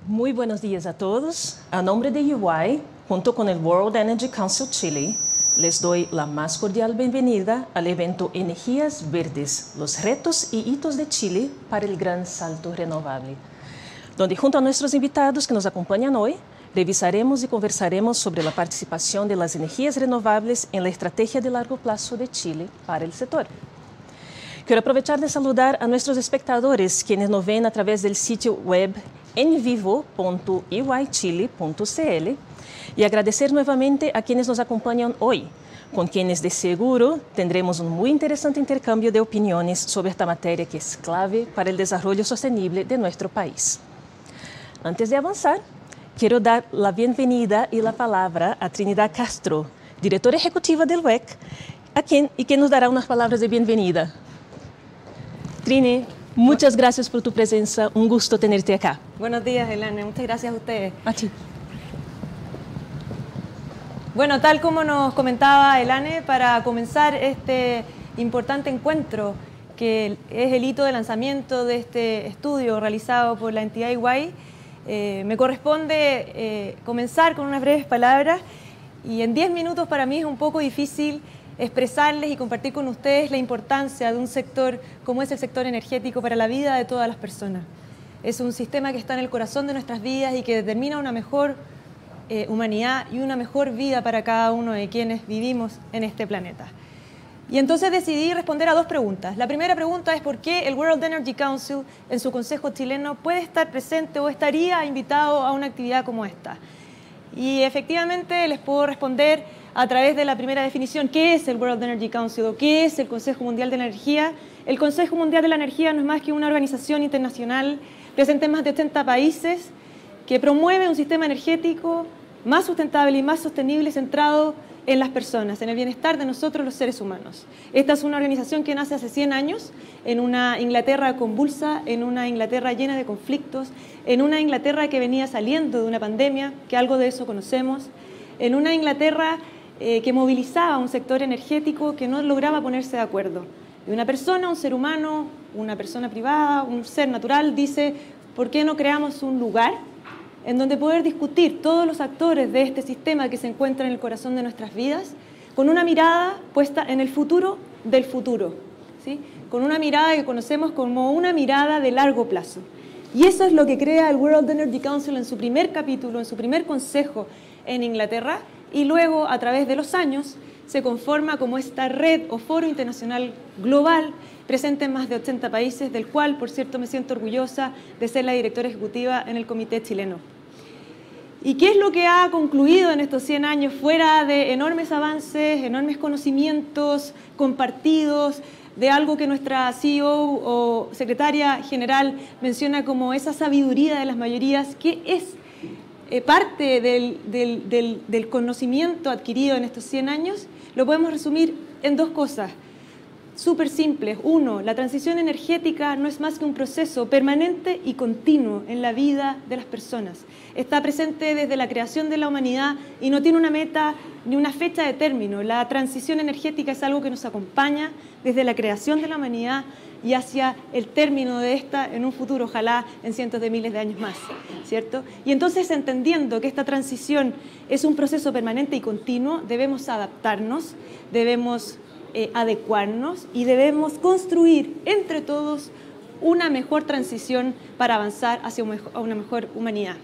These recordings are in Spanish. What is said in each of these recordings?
Muy buenos días a todos. A nombre de EY, junto con el World Energy Council Chile, les doy la más cordial bienvenida al evento Energías Verdes, los retos y hitos de Chile para el gran salto renovable, donde junto a nuestros invitados que nos acompañan hoy, revisaremos y conversaremos sobre la participación de las energías renovables en la estrategia de largo plazo de Chile para el sector. Quiero aprovechar de saludar a nuestros espectadores, quienes nos ven a través del sitio web envivo.eychile.cl y agradecer nuevamente a quienes nos acompañan hoy, con quienes de seguro tendremos un muy interesante intercambio de opiniones sobre esta materia que es clave para el desarrollo sostenible de nuestro país. Antes de avanzar, quiero dar la bienvenida y la palabra a Trinidad Castro, directora ejecutiva del WEC, quien nos dará unas palabras de bienvenida. Trini, muchas gracias por tu presencia, un gusto tenerte acá. Buenos días, Elane, muchas gracias a ustedes. A ti. Bueno, tal como nos comentaba Elane, para comenzar este importante encuentro, que es el hito de lanzamiento de este estudio realizado por la entidad EY, me corresponde comenzar con unas breves palabras, y en 10 minutos para mí es un poco difícil expresarles y compartir con ustedes la importancia de un sector como es el sector energético para la vida de todas las personas. Es un sistema que está en el corazón de nuestras vidas y que determina una mejor humanidad y una mejor vida para cada uno de quienes vivimos en este planeta. Y entonces decidí responder a dos preguntas. La primera pregunta es por qué el World Energy Council en su consejo chileno puede estar presente o estaría invitado a una actividad como esta. Y efectivamente les puedo responder a través de la primera definición. ¿Qué es el World Energy Council o qué es el Consejo Mundial de la Energía? El Consejo Mundial de la Energía no es más que una organización internacional presente en más de 80 países que promueve un sistema energético más sustentable y más sostenible centrado en las personas, en el bienestar de nosotros los seres humanos. Esta es una organización que nace hace 100 años en una Inglaterra convulsa, en una Inglaterra llena de conflictos, en una Inglaterra que venía saliendo de una pandemia, que algo de eso conocemos, en una Inglaterra que movilizaba un sector energético que no lograba ponerse de acuerdo. Y una persona, un ser humano, una persona privada, un ser natural dice, ¿por qué no creamos un lugar en donde poder discutir todos los actores de este sistema que se encuentra en el corazón de nuestras vidas, con una mirada puesta en el futuro del futuro, ¿sí? Con una mirada que conocemos como una mirada de largo plazo? Y eso es lo que crea el World Energy Council en su primer capítulo, en su primer consejo en Inglaterra, y luego, a través de los años, se conforma como esta red o foro internacional global presente en más de 80 países, del cual, por cierto, me siento orgullosa de ser la directora ejecutiva en el comité chileno. ¿Y qué es lo que ha concluido en estos 100 años, fuera de enormes avances, enormes conocimientos compartidos, de algo que nuestra CEO o secretaria general menciona como esa sabiduría de las mayorías, que es parte del conocimiento adquirido en estos 100 años? Lo podemos resumir en dos cosas. súper simples. Uno, la transición energética no es más que un proceso permanente y continuo en la vida de las personas. Está presente desde la creación de la humanidad y no tiene una meta ni una fecha de término. La transición energética es algo que nos acompaña desde la creación de la humanidad y hacia el término de esta en un futuro, ojalá en cientos de miles de años más, ¿cierto? Y entonces, entendiendo que esta transición es un proceso permanente y continuo, debemos adaptarnos, debemos adecuarnos y debemos construir entre todos una mejor transición para avanzar hacia una mejor humanidad.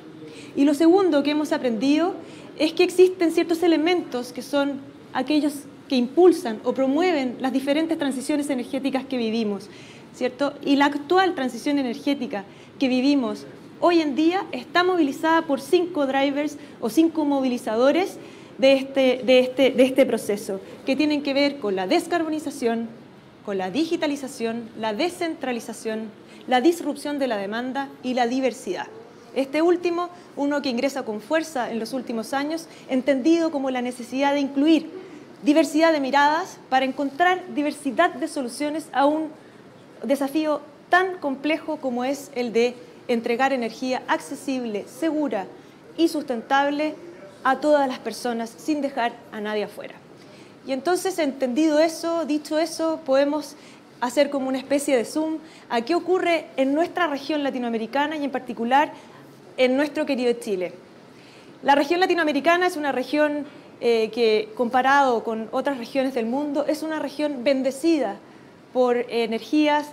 Y lo segundo que hemos aprendido es que existen ciertos elementos que son aquellos que impulsan o promueven las diferentes transiciones energéticas que vivimos, ¿cierto? Y la actual transición energética que vivimos hoy en día está movilizada por 5 drivers o 5 movilizadores de este proceso, que tienen que ver con la descarbonización, con la digitalización, la descentralización, la disrupción de la demanda y la diversidad. Este último, uno que ingresa con fuerza en los últimos años, entendido como la necesidad de incluir diversidad de miradas para encontrar diversidad de soluciones a un desafío tan complejo como es el de entregar energía accesible, segura y sustentable a todas las personas sin dejar a nadie afuera. Y entonces, entendido eso, dicho eso, podemos hacer como una especie de zoom a qué ocurre en nuestra región latinoamericana y en particular en nuestro querido Chile. La región latinoamericana es una región que, comparado con otras regiones del mundo, es una región bendecida por energías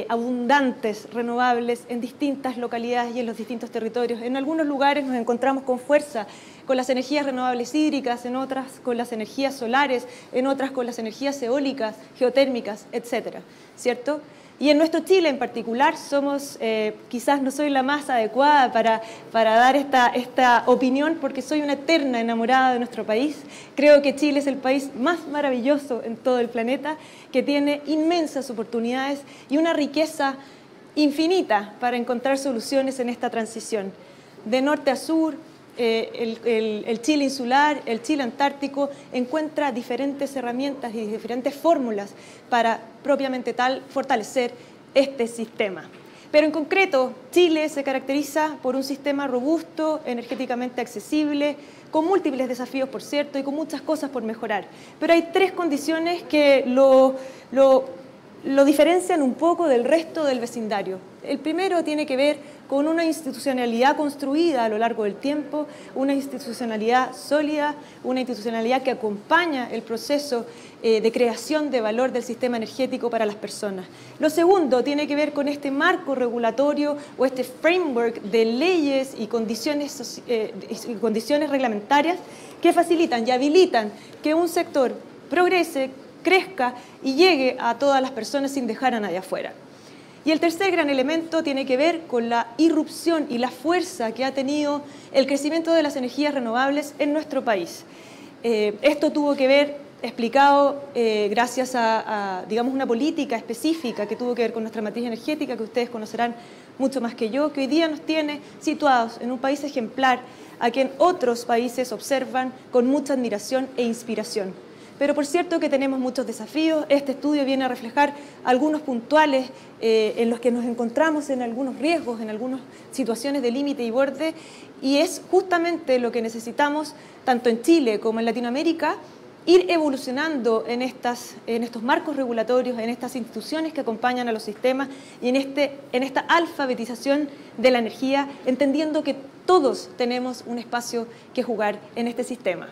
abundantes, renovables, en distintas localidades y en los distintos territorios. En algunos lugares nos encontramos con fuerza con las energías renovables hídricas, en otras con las energías solares, en otras con las energías eólicas, geotérmicas, etcétera, ¿cierto? Y en nuestro Chile en particular somos, quizás no soy la más adecuada para dar esta opinión porque soy una eterna enamorada de nuestro país. Creo que Chile es el país más maravilloso en todo el planeta, que tiene inmensas oportunidades y una riqueza infinita para encontrar soluciones en esta transición. De norte a sur, el Chile insular, el Chile antártico, encuentra diferentes herramientas y diferentes fórmulas para propiamente tal fortalecer este sistema. Pero en concreto, Chile se caracteriza por un sistema robusto, energéticamente accesible, con múltiples desafíos, por cierto, y con muchas cosas por mejorar. Pero hay 3 condiciones que lo diferencian un poco del resto del vecindario. El primero tiene que ver con una institucionalidad construida a lo largo del tiempo, una institucionalidad sólida, una institucionalidad que acompaña el proceso de creación de valor del sistema energético para las personas. Lo segundo tiene que ver con este marco regulatorio o este framework de leyes y condiciones reglamentarias que facilitan y habilitan que un sector progrese, crezca y llegue a todas las personas sin dejar a nadie afuera. Y el tercer gran elemento tiene que ver con la irrupción y la fuerza que ha tenido el crecimiento de las energías renovables en nuestro país. Esto tuvo que ver, explicado gracias a, digamos, una política específica que tuvo que ver con nuestra matriz energética, que ustedes conocerán mucho más que yo, que hoy día nos tiene situados en un país ejemplar a quien otros países observan con mucha admiración e inspiración. Pero por cierto que tenemos muchos desafíos. Este estudio viene a reflejar algunos puntuales en los que nos encontramos en algunos riesgos, en algunas situaciones de límite y borde, y es justamente lo que necesitamos, tanto en Chile como en Latinoamérica, ir evolucionando en estos marcos regulatorios, en estas instituciones que acompañan a los sistemas y en esta alfabetización de la energía, entendiendo que todos tenemos un espacio que jugar en este sistema.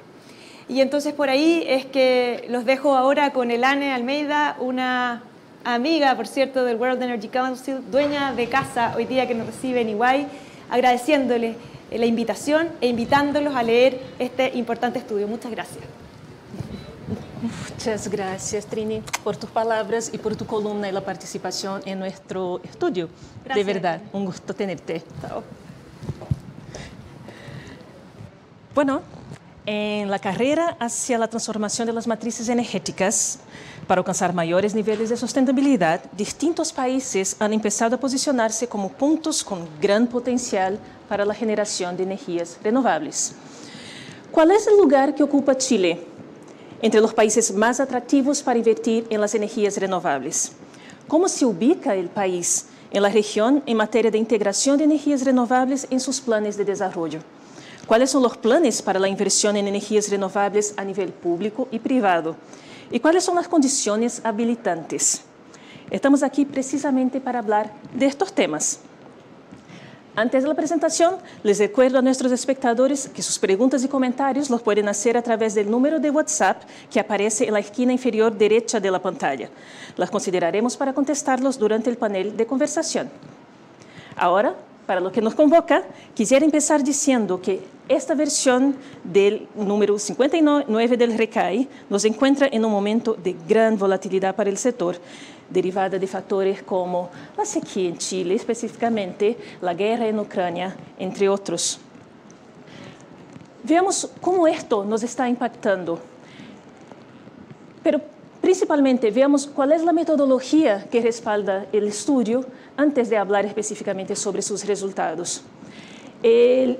Y entonces por ahí es que los dejo ahora con Elane Almeida, una amiga, por cierto, del World Energy Council, dueña de casa hoy día que nos recibe en Iguay, agradeciéndole la invitación e invitándolos a leer este importante estudio. Muchas gracias. Muchas gracias, Trini, por tus palabras y por tu columna y la participación en nuestro estudio. Gracias. De verdad, un gusto tenerte. Chao. Bueno, en la carrera hacia la transformación de las matrices energéticas para alcanzar mayores niveles de sustentabilidad, distintos países han empezado a posicionarse como puntos con gran potencial para la generación de energías renovables. ¿Cuál es el lugar que ocupa Chile entre los países más atractivos para invertir en las energías renovables. ¿Cómo se ubica el país en la región en materia de integración de energías renovables en sus planes de desarrollo? ¿Cuáles son los planes para la inversión en energías renovables a nivel público y privado? ¿Y cuáles son las condiciones habilitantes? Estamos aquí precisamente para hablar de estos temas. Antes de la presentación, les recuerdo a nuestros espectadores que sus preguntas y comentarios los pueden hacer a través del número de WhatsApp que aparece en la esquina inferior derecha de la pantalla. Las consideraremos para contestarlos durante el panel de conversación. Ahora, para lo que nos convoca, quisiera empezar diciendo que esta versión del número 59 del RECAI nos encuentra en un momento de gran volatilidad para el sector, derivada de factores como la sequía en Chile, específicamente la guerra en Ucrania, entre otros. Veamos cómo esto nos está impactando. Pero principalmente veamos cuál es la metodología que respalda el estudio antes de hablar específicamente sobre sus resultados. El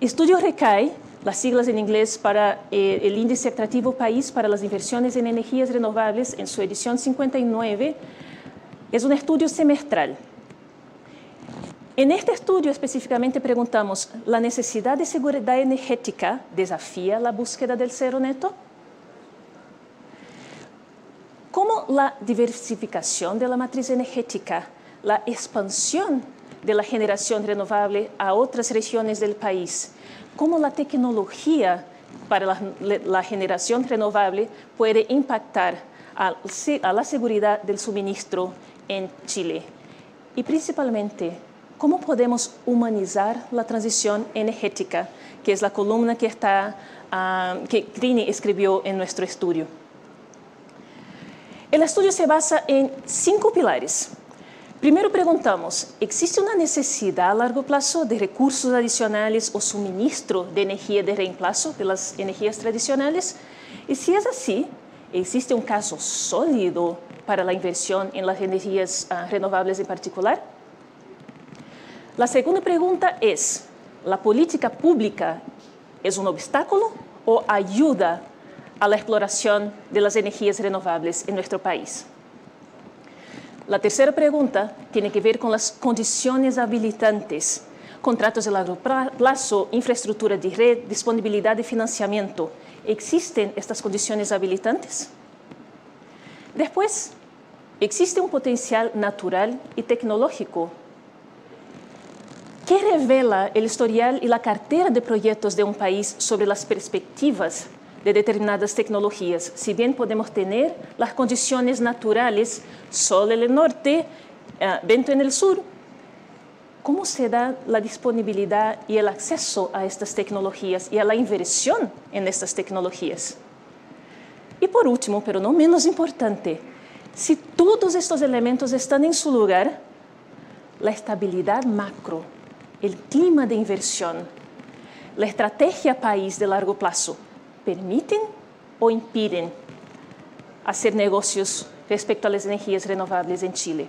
estudio RECAI, las siglas en inglés para el Índice Atractivo País para las Inversiones en Energías Renovables, en su edición 59, es un estudio semestral. En este estudio específicamente preguntamos, ¿la necesidad de seguridad energética desafía la búsqueda del cero neto? ¿Cómo la diversificación de la matriz energética, la expansión de la generación renovable a otras regiones del país, cómo la tecnología para la generación renovable puede impactar a la seguridad del suministro en Chile? Y principalmente, ¿cómo podemos humanizar la transición energética, que es la columna que Trini escribió en nuestro estudio? El estudio se basa en 5 pilares. Primero preguntamos, ¿existe una necesidad a largo plazo de recursos adicionales o suministro de energía de reemplazo de las energías tradicionales? Y si es así, ¿existe un caso sólido para la inversión en las energías renovables en particular? La segunda pregunta es, ¿la política pública es un obstáculo o ayuda a la exploración de las energías renovables en nuestro país? La tercera pregunta tiene que ver con las condiciones habilitantes, contratos de largo plazo, infraestructura de red, disponibilidad de financiamiento. ¿Existen estas condiciones habilitantes? Después, ¿existe un potencial natural y tecnológico? ¿Qué revela el historial y la cartera de proyectos de un país sobre las perspectivas de determinadas tecnologías? Si bien podemos tener las condiciones naturales, sol en el norte, viento en el sur, ¿cómo se da la disponibilidad y el acceso a estas tecnologías y a la inversión en estas tecnologías? Y por último, pero no menos importante, si todos estos elementos están en su lugar, la estabilidad macro, el clima de inversión, la estrategia país de largo plazo, ¿permiten o impiden hacer negocios respecto a las energías renovables en Chile?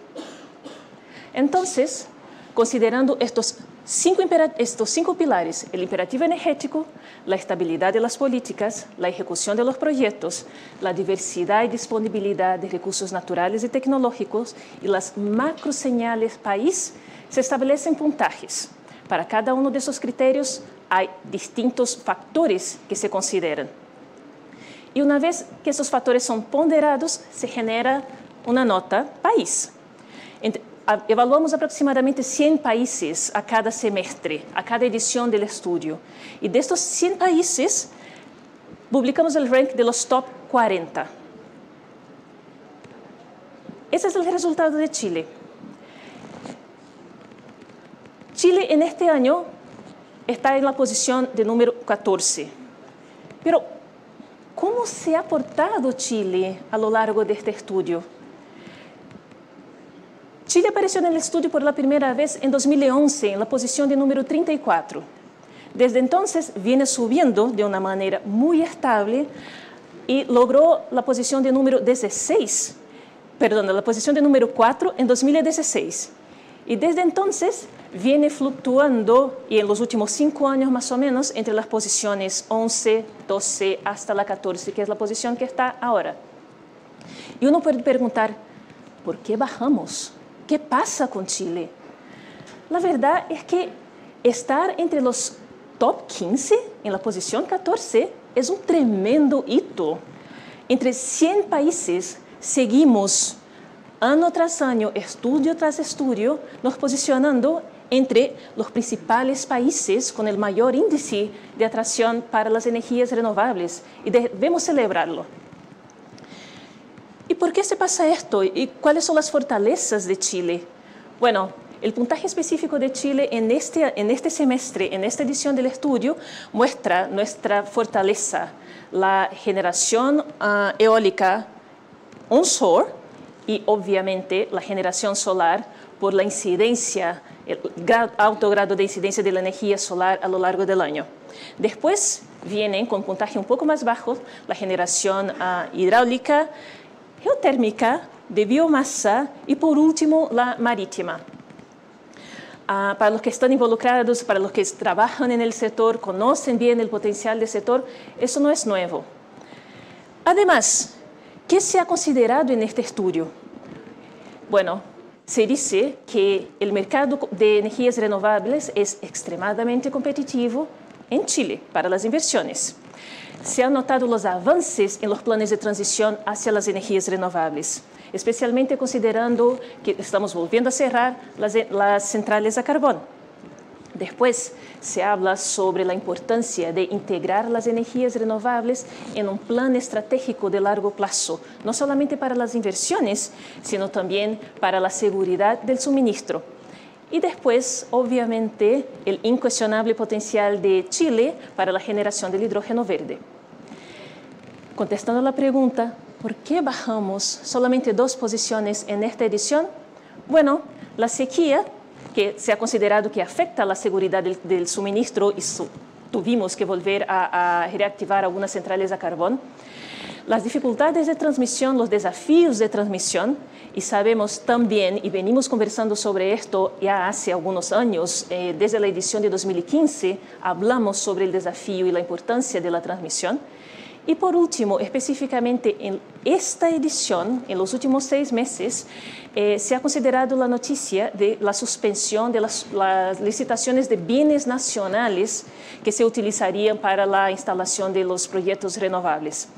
Entonces, considerando estos cinco pilares, el imperativo energético, la estabilidad de las políticas, la ejecución de los proyectos, la diversidad y disponibilidad de recursos naturales y tecnológicos y las macroseñales país, se establecen puntajes. Para cada uno de esos criterios hay distintos factores que se consideran. Y una vez que esos factores son ponderados, se genera una nota país. Evaluamos aproximadamente 100 países a cada semestre, a cada edición del estudio. Y de estos 100 países, publicamos el rank de los top 40. Ese es el resultado de Chile. Chile en este año está en la posición de número 14. Pero, ¿cómo se ha portado Chile a lo largo de este estudio? Chile apareció en el estudio por la primera vez en 2011, en la posición de número 34. Desde entonces viene subiendo de una manera muy estable y logró la posición de número 4 en 2016. Y desde entonces viene fluctuando, y en los últimos 5 años más o menos, entre las posiciones 11, 12 hasta la 14, que es la posición que está ahora. Y uno puede preguntar, ¿por qué bajamos? ¿Qué pasa con Chile? La verdad es que estar entre los top 15 en la posición 14 es un tremendo hito. Entre 100 países seguimos año tras año, estudio tras estudio, nos posicionando entre los principales países con el mayor índice de atracción para las energías renovables, y debemos celebrarlo. ¿Y por qué se pasa esto? ¿Y cuáles son las fortalezas de Chile? Bueno, el puntaje específico de Chile en este semestre, en esta edición del estudio, muestra nuestra fortaleza, la generación eólica onshore y obviamente la generación solar por la incidencia, el alto grado de incidencia de la energía solar a lo largo del año. Después vienen con puntaje un poco más bajo la generación hidráulica, geotérmica, de biomasa y por último la marítima. Para los que están involucrados, para los que trabajan en el sector, conocen bien el potencial del sector, eso no es nuevo. Además, ¿qué se ha considerado en este estudio? Bueno, se dice que el mercado de energías renovables es extremadamente competitivo en Chile para las inversiones. Se han notado los avances en los planes de transición hacia las energías renovables, especialmente considerando que estamos volviendo a cerrar las centrales a carbón. Después se habla sobre la importancia de integrar las energías renovables en un plan estratégico de largo plazo, no solamente para las inversiones, sino también para la seguridad del suministro. Y después, obviamente, el incuestionable potencial de Chile para la generación del hidrógeno verde. Contestando la pregunta, ¿por qué bajamos solamente 2 posiciones en esta edición? Bueno, la sequía, que se ha considerado que afecta a la seguridad del suministro y tuvimos que volver a reactivar algunas centrales a carbón. Las dificultades de transmisión, los desafíos de transmisión, y sabemos también, y venimos conversando sobre esto ya hace algunos años, desde la edición de 2015, hablamos sobre el desafío y la importancia de la transmisión. Y por último, específicamente en esta edición, en los últimos 6 meses, se ha considerado la noticia de la suspensión de las licitaciones de bienes nacionales que se utilizarían para la instalación de los proyectos renovables.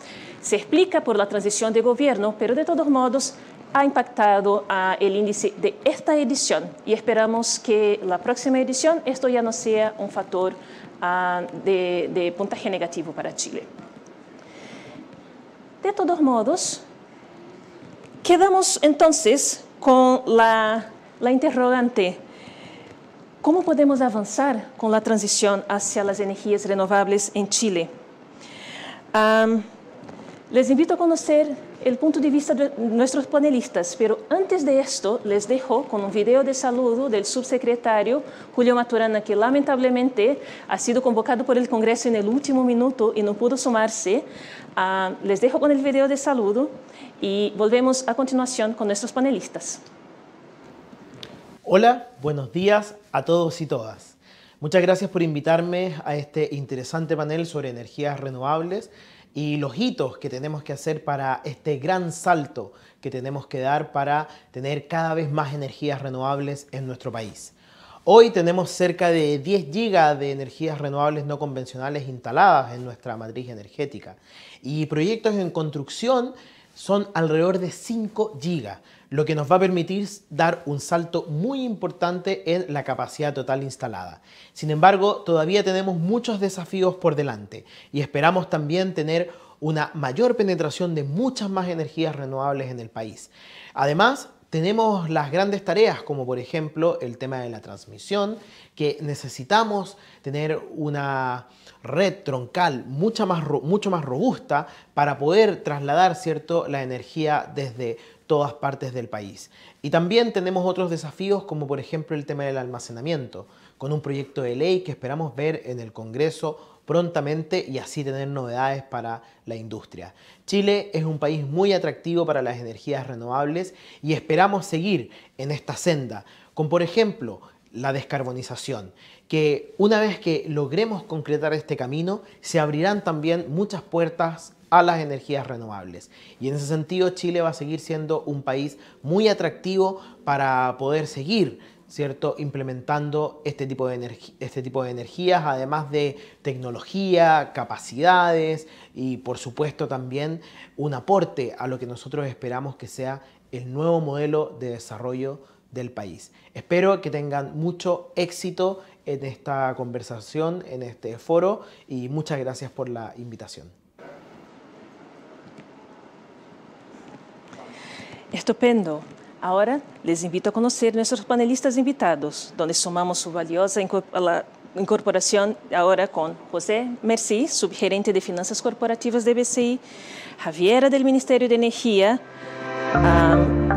Se explica por la transición de gobierno, pero de todos modos ha impactado el índice de esta edición y esperamos que la próxima edición esto ya no sea un factor de puntaje negativo para Chile. De todos modos, quedamos entonces con la interrogante: ¿cómo podemos avanzar con la transición hacia las energías renovables en Chile? Les invito a conocer el punto de vista de nuestros panelistas, pero antes de esto les dejo con un video de saludo del subsecretario Julio Maturana, que lamentablemente ha sido convocado por el Congreso en el último minuto y no pudo sumarse. Les dejo con el video de saludo y volvemos a continuación con nuestros panelistas. Hola, buenos días a todos y todas. Muchas gracias por invitarme a este interesante panel sobre energías renovables y los hitos que tenemos que hacer para este gran salto que tenemos que dar para tener cada vez más energías renovables en nuestro país. Hoy tenemos cerca de 10 gigas de energías renovables no convencionales instaladas en nuestra matriz energética y proyectos en construcción son alrededor de 5 gigas, lo que nos va a permitir dar un salto muy importante en la capacidad total instalada. Sin embargo, todavía tenemos muchos desafíos por delante y esperamos también tener una mayor penetración de muchas más energías renovables en el país. Además, tenemos las grandes tareas, como por ejemplo el tema de la transmisión, que necesitamos tener una red troncal mucho más robusta para poder trasladar, ¿cierto?, la energía desde todas partes del país. Y también tenemos otros desafíos, como por ejemplo el tema del almacenamiento, con un proyecto de ley que esperamos ver en el Congreso prontamente y así tener novedades para la industria. Chile es un país muy atractivo para las energías renovables y esperamos seguir en esta senda, con por ejemplo la descarbonización, que una vez que logremos concretar este camino, se abrirán también muchas puertas a las energías renovables. Y en ese sentido, Chile va a seguir siendo un país muy atractivo para poder seguir, ¿cierto?, implementando este tipo de energías, además de tecnología, capacidades y, por supuesto, también un aporte a lo que nosotros esperamos que sea el nuevo modelo de desarrollo del país. Espero que tengan mucho éxito en esta conversación, en este foro, y muchas gracias por la invitación. Estupendo. Ahora les invito a conocer nuestros panelistas invitados, donde sumamos su valiosa incorporación ahora con José Merci, subgerente de Finanzas Corporativas de BCI, Javiera del Ministerio de Energía,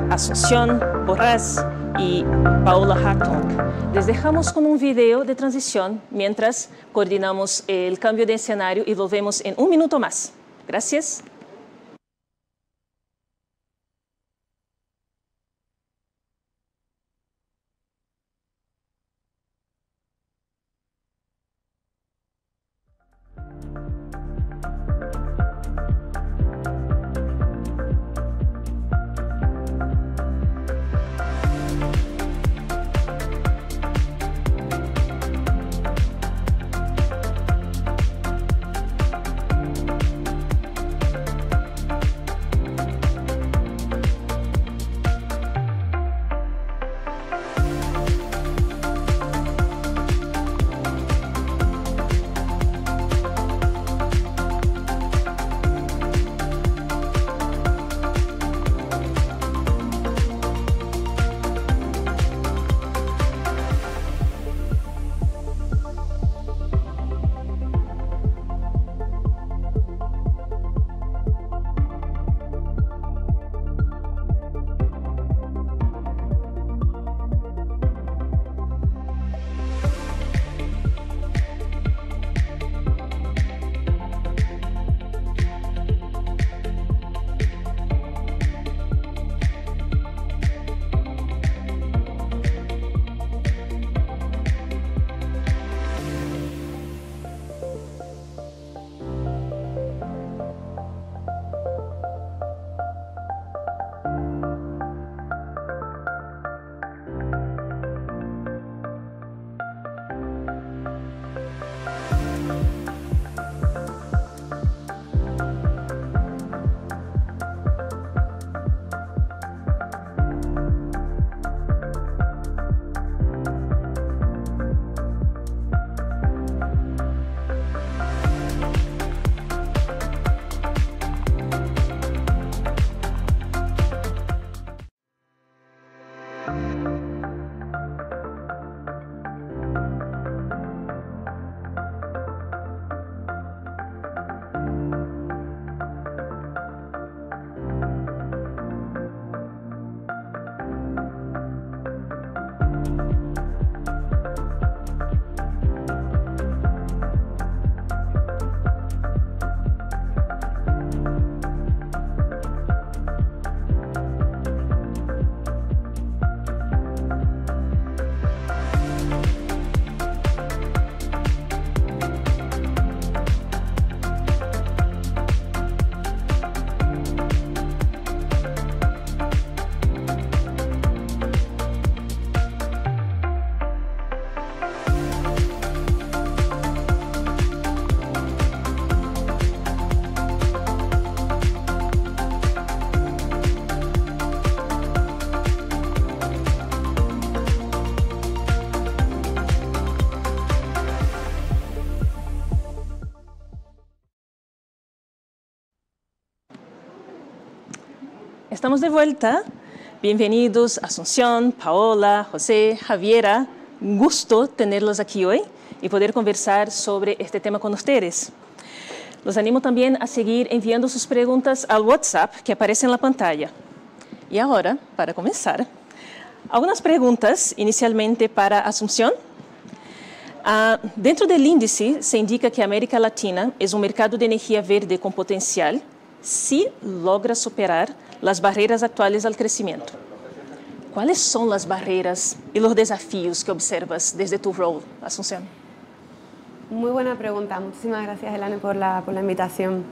Asunción Borrás y Paola Hartung. Les dejamos con un video de transición mientras coordinamos el cambio de escenario y volvemos en un minuto más. Gracias. Estamos de vuelta. Bienvenidos Asunción, Paola, José, Javiera. Un gusto tenerlos aquí hoy y poder conversar sobre este tema con ustedes. Los animo también a seguir enviando sus preguntas al WhatsApp que aparece en la pantalla. Y ahora, para comenzar, algunas preguntas inicialmente para Asunción. Dentro del índice se indica que América Latina es un mercado de energía verde con potencial si logra superar las barreras actuales al crecimiento. ¿Cuáles son las barreras y los desafíos que observas desde tu rol, Asunción? Muy buena pregunta. Muchísimas gracias, Elane, por la invitación.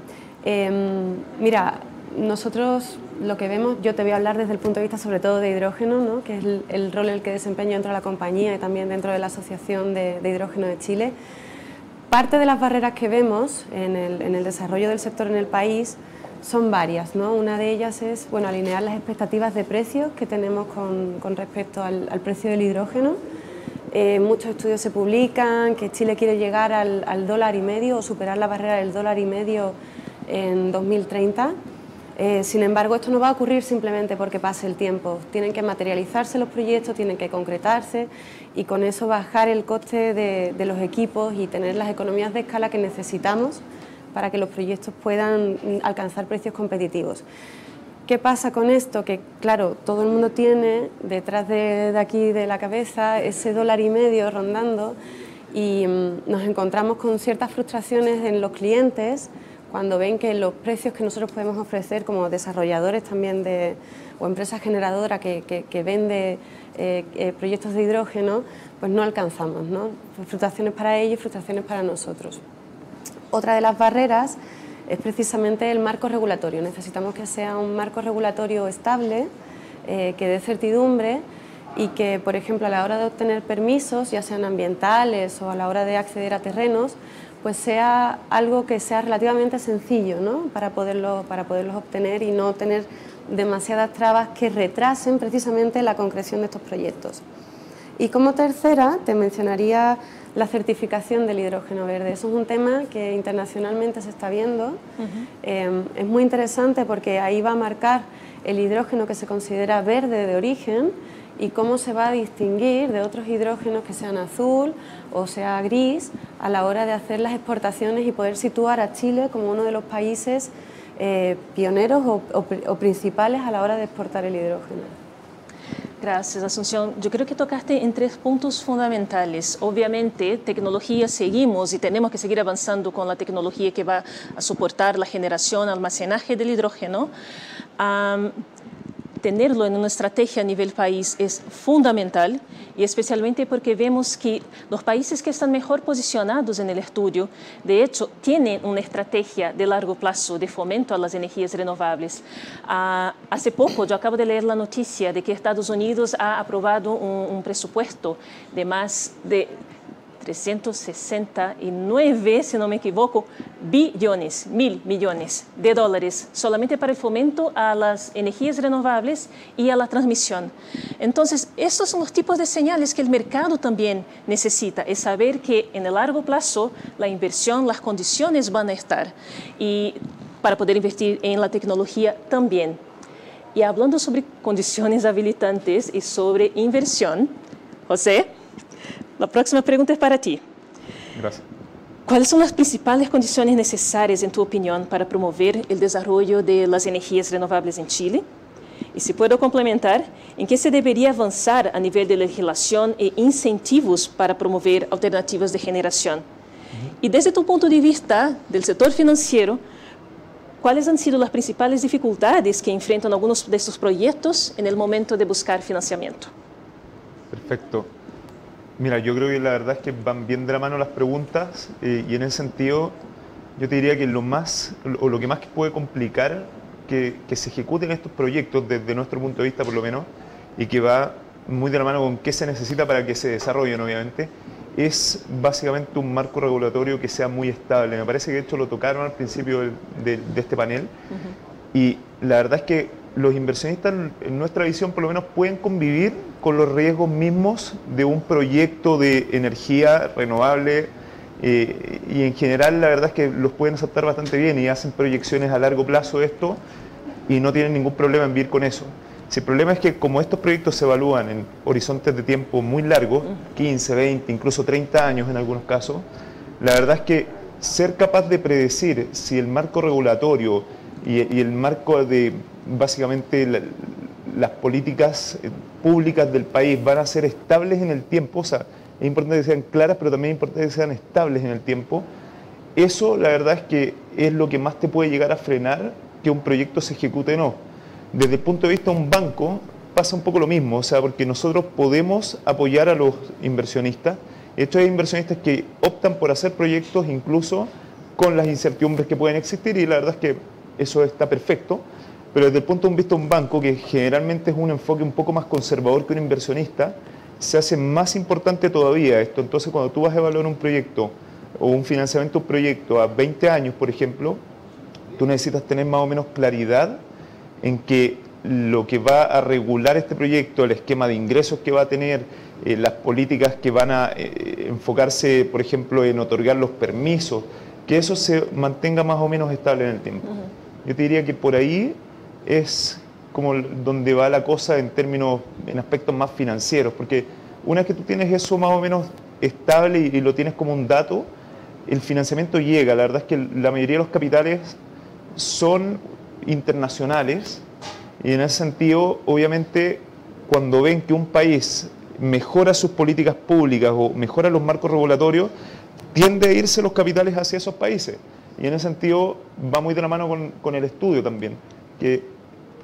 Mira, nosotros lo que vemos, yo te voy a hablar desde el punto de vista sobre todo de hidrógeno, ¿no? Que es el rol el que desempeño dentro de la compañía y también dentro de la Asociación de Hidrógeno de Chile. Parte de las barreras que vemos en el desarrollo del sector en el país son varias, ¿no? Una de ellas es, bueno, alinear las expectativas de precios que tenemos con respecto al precio del hidrógeno. Muchos estudios se publican que Chile quiere llegar al $1,5 o superar la barrera del $1,5 en 2030. Sin embargo, esto no va a ocurrir simplemente porque pase el tiempo. Tienen que materializarse los proyectos, tienen que concretarse y con eso bajar el coste de los equipos y tener las economías de escala que necesitamos para que los proyectos puedan alcanzar precios competitivos. ¿Qué pasa con esto? Que claro, todo el mundo tiene detrás de aquí de la cabeza ese $1,5 rondando y nos encontramos con ciertas frustraciones en los clientes cuando ven que los precios que nosotros podemos ofrecer como desarrolladores también o empresas generadoras que vende proyectos de hidrógeno, pues no alcanzamos, ¿no? Frustraciones para ellos y frustraciones para nosotros. Otra de las barreras es precisamente el marco regulatorio. Necesitamos que sea un marco regulatorio estable, que dé certidumbre y que, por ejemplo, a la hora de obtener permisos, ya sean ambientales o a la hora de acceder a terrenos, pues sea algo que sea relativamente sencillo, ¿no? para poderlos obtener y no tener demasiadas trabas que retrasen precisamente la concreción de estos proyectos. Y como tercera, te mencionaría la certificación del hidrógeno verde. Eso es un tema que internacionalmente se está viendo. Es muy interesante porque ahí va a marcar el hidrógeno que se considera verde de origen y cómo se va a distinguir de otros hidrógenos que sean azul o sea gris a la hora de hacer las exportaciones y poder situar a Chile como uno de los países pioneros o principales a la hora de exportar el hidrógeno. Gracias, Asunción. Yo creo que tocaste en 3 puntos fundamentales. Obviamente, tecnología seguimos y tenemos que seguir avanzando con la tecnología que va a soportar la generación, almacenaje del hidrógeno. Tenerlo en una estrategia a nivel país es fundamental y especialmente porque vemos que los países que están mejor posicionados en el estudio, de hecho, tienen una estrategia de largo plazo de fomento a las energías renovables. Hace poco yo acabo de leer la noticia de que Estados Unidos ha aprobado un presupuesto de más de 369, si no me equivoco, billones, $1.000 millones solamente para el fomento a las energías renovables y a la transmisión. Entonces, estos son los tipos de señales que el mercado también necesita, es saber que en el largo plazo la inversión, las condiciones van a estar y para poder invertir en la tecnología también. Y hablando sobre condiciones habilitantes y sobre inversión, José, la próxima pregunta es para ti. Gracias. ¿Cuáles son las principales condiciones necesarias, en tu opinión, para promover el desarrollo de las energías renovables en Chile? Y si puedo complementar, ¿en qué se debería avanzar a nivel de legislación e incentivos para promover alternativas de generación? Y desde tu punto de vista del sector financiero, ¿cuáles han sido las principales dificultades que enfrentan algunos de estos proyectos en el momento de buscar financiamiento? Perfecto. Mira, yo creo que la verdad es que van bien de la mano las preguntas y en ese sentido yo te diría que lo que más puede complicar que se ejecuten estos proyectos desde nuestro punto de vista por lo menos y que va muy de la mano con qué se necesita para que se desarrollen obviamente, es básicamente un marco regulatorio que sea muy estable. Me parece que de hecho lo tocaron al principio de este panel y la verdad es que los inversionistas, en nuestra visión por lo menos, pueden convivir con los riesgos mismos de un proyecto de energía renovable y en general la verdad es que los pueden aceptar bastante bien y hacen proyecciones a largo plazo de esto y no tienen ningún problema en vivir con eso. Si el problema es que como estos proyectos se evalúan en horizontes de tiempo muy largos, 15, 20, incluso 30 años en algunos casos, la verdad es que ser capaz de predecir si el marco regulatorio y el marco de básicamente las políticas públicas del país van a ser estables en el tiempo, o sea, es importante que sean claras, pero también es importante que sean estables en el tiempo. Eso, la verdad es que es lo que más te puede llegar a frenar que un proyecto se ejecute o no. Desde el punto de vista de un banco, pasa un poco lo mismo, o sea, porque nosotros podemos apoyar a los inversionistas. Estos inversionistas que optan por hacer proyectos incluso con las incertidumbres que pueden existir, y la verdad es que eso está perfecto, pero desde el punto de vista de un banco, que generalmente es un enfoque un poco más conservador que un inversionista, se hace más importante todavía esto. Entonces, cuando tú vas a evaluar un proyecto o un financiamiento de un proyecto a 20 años, por ejemplo, tú necesitas tener más o menos claridad en que lo que va a regular este proyecto, el esquema de ingresos que va a tener, las políticas que van a enfocarse, por ejemplo, en otorgar los permisos, que eso se mantenga más o menos estable en el tiempo. Yo te diría que por ahí es como donde va la cosa en aspectos más financieros, porque una vez que tú tienes eso más o menos estable y lo tienes como un dato, el financiamiento llega. La verdad es que la mayoría de los capitales son internacionales, y en ese sentido, obviamente, cuando ven que un país mejora sus políticas públicas o mejora los marcos regulatorios, tiende a irse los capitales hacia esos países. Y en ese sentido va muy de la mano con el estudio también, que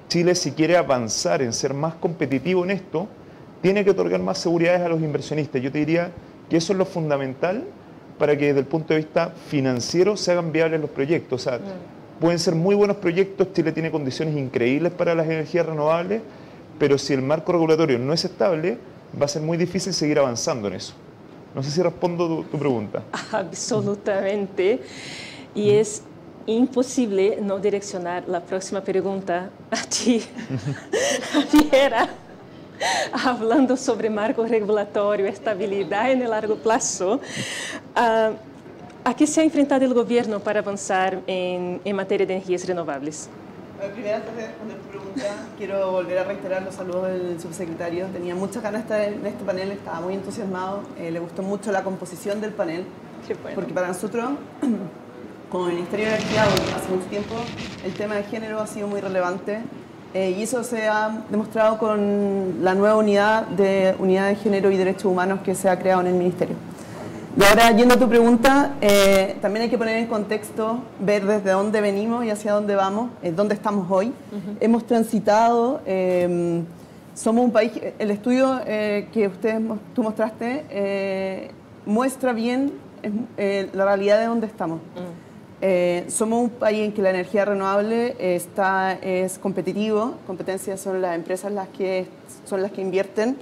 Chile, si quiere avanzar en ser más competitivo en esto, tiene que otorgar más seguridades a los inversionistas. Yo te diría que eso es lo fundamental para que desde el punto de vista financiero se hagan viables los proyectos. O sea, pueden ser muy buenos proyectos, Chile tiene condiciones increíbles para las energías renovables, pero si el marco regulatorio no es estable, va a ser muy difícil seguir avanzando en eso. No sé si respondo tu pregunta. Absolutamente. Y es imposible no direccionar la próxima pregunta a ti, Javiera, hablando sobre marco regulatorio, estabilidad en el largo plazo. ¿A qué se ha enfrentado el gobierno para avanzar en materia de energías renovables? Primero, antes de responder tu pregunta, quiero volver a reiterar los saludos del subsecretario. Tenía muchas ganas de estar en este panel, estaba muy entusiasmado, le gustó mucho la composición del panel, porque para nosotros, como Ministerio de Energía, hace mucho tiempo, el tema de género ha sido muy relevante, y eso se ha demostrado con la nueva unidad de Género y Derechos Humanos que se ha creado en el Ministerio. Y ahora, yendo a tu pregunta, también hay que poner en contexto, ver desde dónde venimos y hacia dónde vamos, dónde estamos hoy. Hemos transitado, somos un país, el estudio que tú mostraste muestra bien la realidad de dónde estamos. Somos un país en que la energía renovable es competitivo, competencias son las empresas son las que invierten,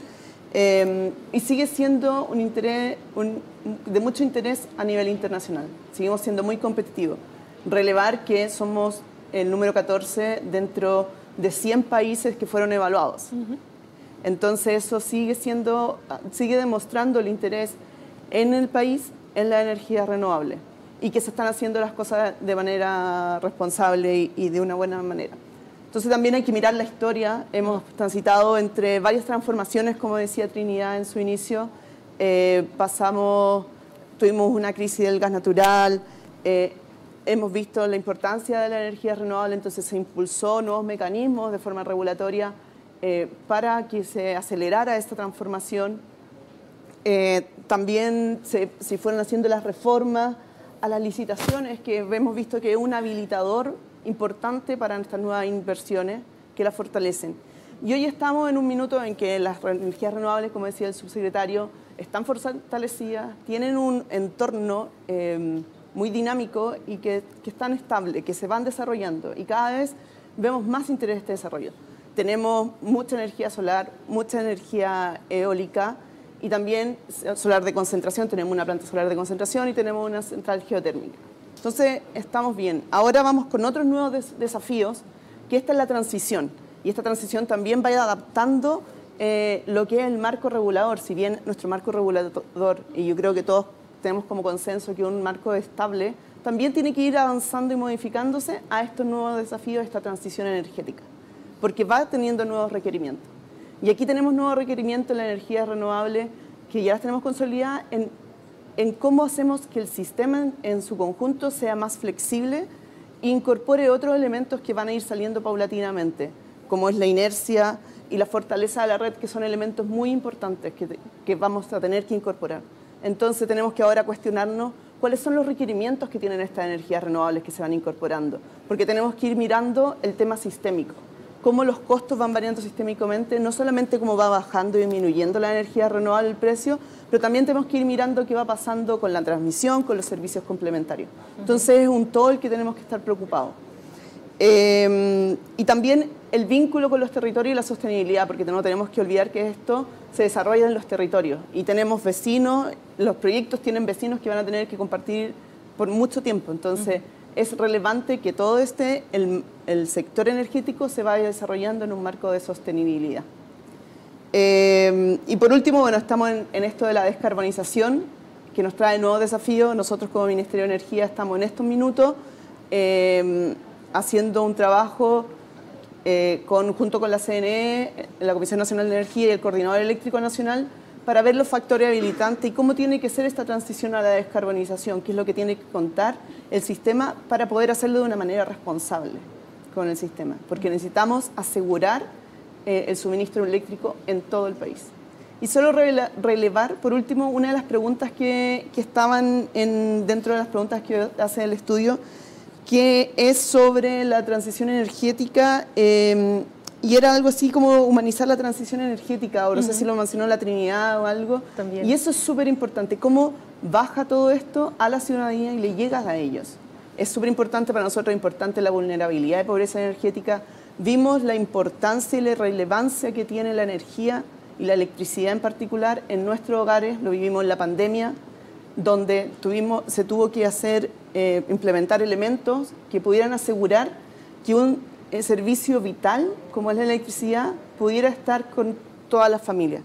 y sigue siendo un interés de mucho interés a nivel internacional. Seguimos siendo muy competitivos. Relevar que somos el número 14 dentro de 100 países que fueron evaluados. Entonces eso sigue demostrando el interés en el país en la energía renovable, y que se están haciendo las cosas de manera responsable y de una buena manera. Entonces también hay que mirar la historia. Hemos transitado entre varias transformaciones, como decía Trinidad en su inicio. Tuvimos una crisis del gas natural, hemos visto la importancia de la energía renovable, entonces se impulsó nuevos mecanismos de forma regulatoria para que se acelerara esta transformación. También se fueron haciendo las reformas a las licitaciones, que hemos visto que es un habilitador importante para estas nuevas inversiones que las fortalecen. Y hoy estamos en un minuto en que las energías renovables, como decía el subsecretario, están fortalecidas, tienen un entorno muy dinámico y que están estables, que se van desarrollando, y cada vez vemos más interés en este desarrollo. Tenemos mucha energía solar, mucha energía eólica, y también solar de concentración. Tenemos una planta solar de concentración y tenemos una central geotérmica. Entonces, estamos bien. Ahora vamos con otros nuevos desafíos, que esta es la transición. Y esta transición también va a ir adaptando lo que es el marco regulador. Si bien nuestro marco regulador, y yo creo que todos tenemos como consenso que un marco estable, también tiene que ir avanzando y modificándose a estos nuevos desafíos, esta transición energética, porque va teniendo nuevos requerimientos. Y aquí tenemos nuevos requerimientos en la energía renovable que ya las tenemos consolidadas en cómo hacemos que el sistema en su conjunto sea más flexible e incorpore otros elementos que van a ir saliendo paulatinamente, como es la inercia y la fortaleza de la red, que son elementos muy importantes que vamos a tener que incorporar. Entonces tenemos que ahora cuestionarnos cuáles son los requerimientos que tienen estas energías renovables que se van incorporando, porque tenemos que ir mirando el tema sistémico. cómo los costos van variando sistémicamente, no solamente cómo va bajando y disminuyendo la energía renovable el precio, pero también tenemos que ir mirando qué va pasando con la transmisión, con los servicios complementarios. Entonces es un todo el que tenemos que estar preocupados. Y también el vínculo con los territorios y la sostenibilidad, porque no tenemos que olvidar que esto se desarrolla en los territorios y tenemos vecinos, los proyectos tienen vecinos que van a tener que compartir por mucho tiempo, entonces es relevante que todo el sector energético se vaya desarrollando en un marco de sostenibilidad. Y por último, bueno, estamos en esto de la descarbonización, que nos trae nuevos desafíos. Nosotros como Ministerio de Energía estamos en estos minutos haciendo un trabajo junto con la CNE, la Comisión Nacional de Energía y el Coordinador Eléctrico Nacional, para ver los factores habilitantes y cómo tiene que ser esta transición a la descarbonización, qué es lo que tiene que contar el sistema para poder hacerlo de una manera responsable con el sistema, porque necesitamos asegurar el suministro eléctrico en todo el país. Y solo relevar, por último, una de las preguntas que estaban dentro de las preguntas que hace el estudio, que es sobre la transición energética, y era algo así como humanizar la transición energética, o no sé si lo mencionó la Trinidad o algo. También. Y eso es súper importante, cómo baja todo esto a la ciudadanía y le llega a ellos. Es súper importante para nosotros, importante la vulnerabilidad de pobreza energética. Vimos la importancia y la relevancia que tiene la energía y la electricidad en particular en nuestros hogares. Lo vivimos en la pandemia, donde se tuvo que implementar elementos que pudieran asegurar que un servicio vital, como es la electricidad, pudiera estar con todas las familias.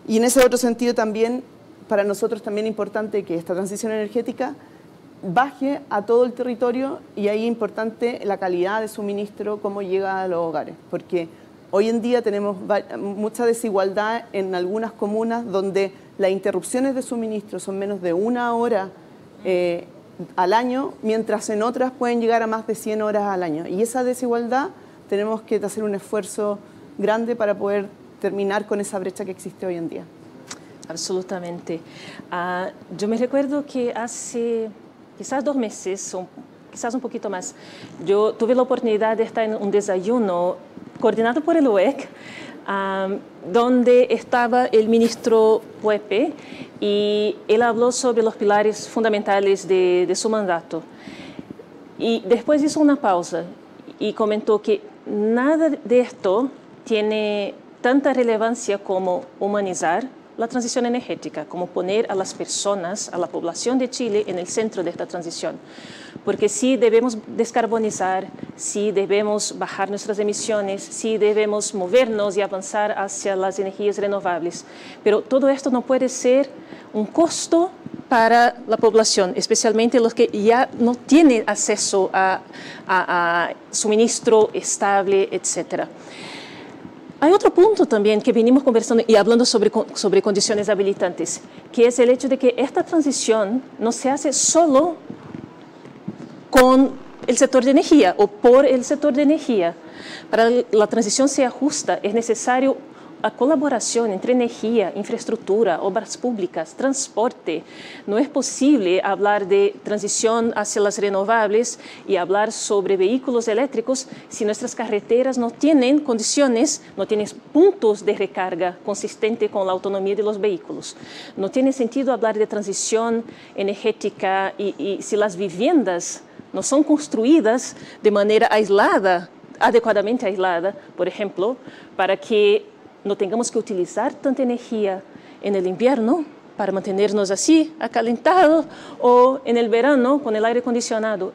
Y en ese otro sentido también, para nosotros también es importante que esta transición energética baje a todo el territorio, y ahí es importante la calidad de suministro, cómo llega a los hogares, porque hoy en día tenemos mucha desigualdad en algunas comunas donde las interrupciones de suministro son menos de 1 hora al año, mientras en otras pueden llegar a más de 100 horas al año. Y esa desigualdad tenemos que hacer un esfuerzo grande para poder terminar con esa brecha que existe hoy en día. Absolutamente. Yo me recuerdo que hace quizás 2 meses, o quizás un poquito más, yo tuve la oportunidad de estar en un desayuno coordinado por el UEC, donde estaba el ministro Puepe, y él habló sobre los pilares fundamentales de su mandato. Y después hizo una pausa y comentó que nada de esto tiene tanta relevancia como humanizar la transición energética, como poner a las personas, a la población de Chile en el centro de esta transición. Porque sí debemos descarbonizar, sí debemos bajar nuestras emisiones, sí debemos movernos y avanzar hacia las energías renovables. Pero todo esto no puede ser un costo para la población, especialmente los que ya no tienen acceso a suministro estable, etc. Hay otro punto también que venimos conversando y hablando sobre condiciones habilitantes, que es el hecho de que esta transición no se hace solo con el sector de energía o por el sector de energía. Para que la transición sea justa es necesario la colaboración entre energía, infraestructura, obras públicas, transporte. No es posible hablar de transición hacia las renovables y hablar sobre vehículos eléctricos si nuestras carreteras no tienen condiciones, no tienen puntos de recarga consistente con la autonomía de los vehículos. No tiene sentido hablar de transición energética y si las viviendas no son construidas de manera aislada, adecuadamente aislada, por ejemplo, para que no tengamos que utilizar tanta energía en el invierno para mantenernos así, acalentados, o en el verano con el aire acondicionado.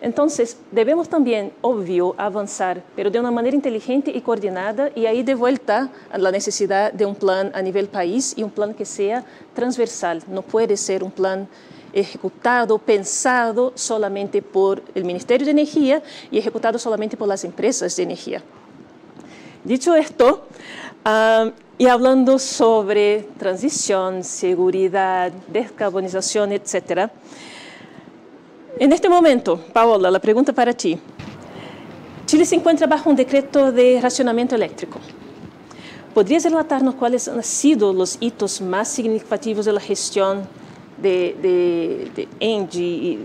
Entonces, debemos también, obvio, avanzar, pero de una manera inteligente y coordinada, y ahí de vuelta a la necesidad de un plan a nivel país y un plan que sea transversal. No puede ser un plan ejecutado, pensado solamente por el Ministerio de Energía y ejecutado solamente por las empresas de energía. Dicho esto, y hablando sobre transición, seguridad, descarbonización, etc. En este momento, Paola, la pregunta para ti. Chile se encuentra bajo un decreto de racionamiento eléctrico. ¿Podrías relatarnos cuáles han sido los hitos más significativos de la gestión de ENGIE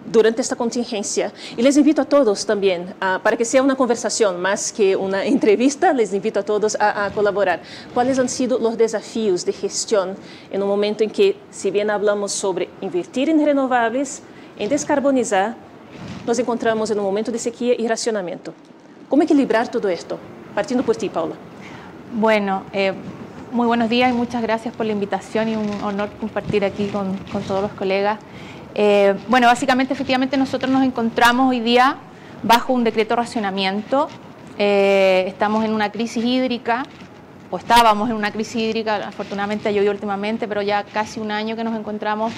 durante esta contingencia. Y les invito a todos también, para que sea una conversación más que una entrevista, les invito a todos a colaborar. ¿Cuáles han sido los desafíos de gestión en un momento en que, si bien hablamos sobre invertir en renovables, en descarbonizar, nos encontramos en un momento de sequía y racionamiento? ¿Cómo equilibrar todo esto? Partiendo por ti, Paula. Bueno, muy buenos días y muchas gracias por la invitación y un honor compartir aquí con todos los colegas. Bueno, básicamente, efectivamente, nosotros nos encontramos hoy día bajo un decreto de racionamiento. Estamos en una crisis hídrica, o estábamos en una crisis hídrica, afortunadamente ha llovido últimamente, pero ya casi un año que nos encontramos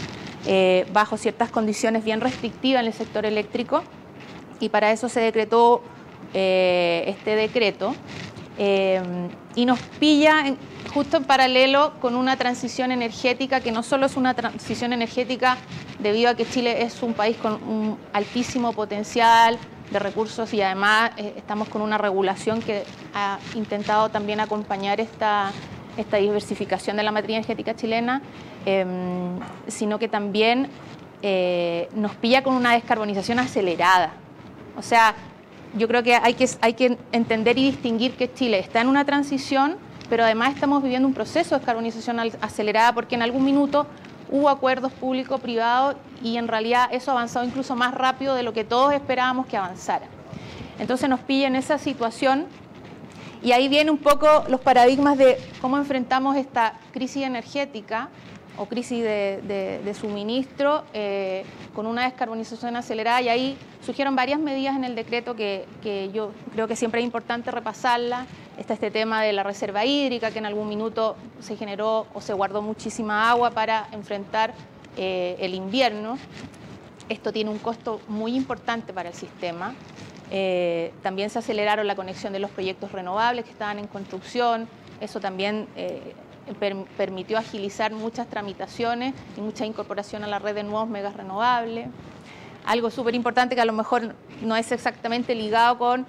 bajo ciertas condiciones bien restrictivas en el sector eléctrico, y para eso se decretó este decreto, y nos pilla justo en paralelo con una transición energética que no solo es una transición energética debido a que Chile es un país con un altísimo potencial de recursos y además estamos con una regulación que ha intentado también acompañar esta diversificación de la matriz energética chilena, sino que también nos pilla con una descarbonización acelerada. O sea, yo creo que hay que entender y distinguir que Chile está en una transición, pero además estamos viviendo un proceso de descarbonización acelerada porque en algún minuto hubo acuerdos público-privados y en realidad eso ha avanzado incluso más rápido de lo que todos esperábamos que avanzara. Entonces nos pilla en esa situación y ahí viene un poco los paradigmas de cómo enfrentamos esta crisis energética o crisis de suministro con una descarbonización acelerada, y ahí surgieron varias medidas en el decreto que yo creo que siempre es importante repasarlas. Está este tema de la reserva hídrica, que en algún minuto se generó o se guardó muchísima agua para enfrentar el invierno. Esto tiene un costo muy importante para el sistema. También se aceleraron la conexión de los proyectos renovables que estaban en construcción. Eso también permitió agilizar muchas tramitaciones y mucha incorporación a la red de nuevos megas renovables. Algo súper importante que a lo mejor no es exactamente ligado con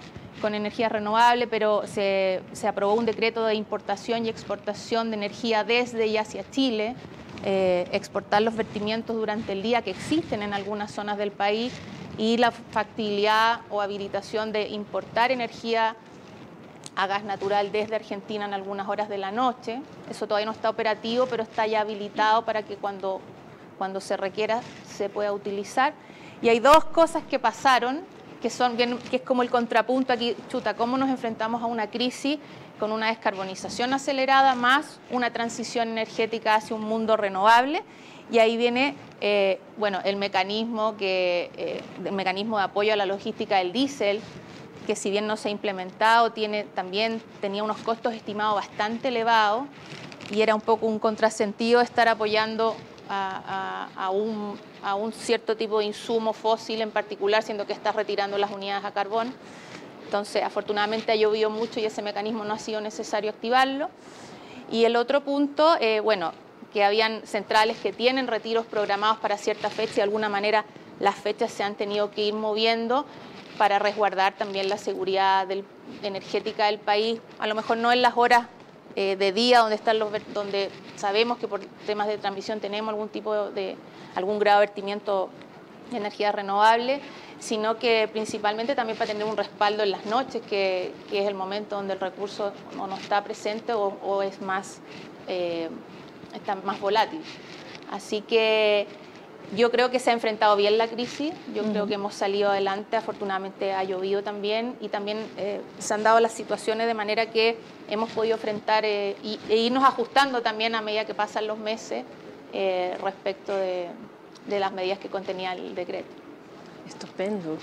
energía renovable, pero se aprobó un decreto de importación y exportación de energía desde y hacia Chile, exportar los vertimientos durante el día que existen en algunas zonas del país y la factibilidad o habilitación de importar energía a gas natural desde Argentina en algunas horas de la noche. Eso todavía no está operativo, pero está ya habilitado para que cuando se requiera se pueda utilizar. Y hay dos cosas que pasaron, que es como el contrapunto aquí, cómo nos enfrentamos a una crisis con una descarbonización acelerada más una transición energética hacia un mundo renovable. Y ahí viene el mecanismo de apoyo a la logística del diésel, que si bien no se ha implementado, también tenía unos costos estimados bastante elevados y era un poco un contrasentido estar apoyando a un cierto tipo de insumo fósil en particular, siendo que está retirando las unidades a carbón. Entonces, afortunadamente ha llovido mucho y ese mecanismo no ha sido necesario activarlo. Y el otro punto, que habían centrales que tienen retiros programados para cierta fecha y de alguna manera las fechas se han tenido que ir moviendo para resguardar también la seguridad energética del país, a lo mejor no en las horas de día donde sabemos que por temas de transmisión tenemos algún grado de vertimiento de energía renovable, sino que principalmente también para tener un respaldo en las noches, que es el momento donde el recurso no está presente o es está más volátil. Así que yo creo que se ha enfrentado bien la crisis, yo creo que hemos salido adelante, afortunadamente ha llovido también y también se han dado las situaciones de manera que hemos podido enfrentar e irnos ajustando también a medida que pasan los meses respecto de las medidas que contenía el decreto. Estupendo.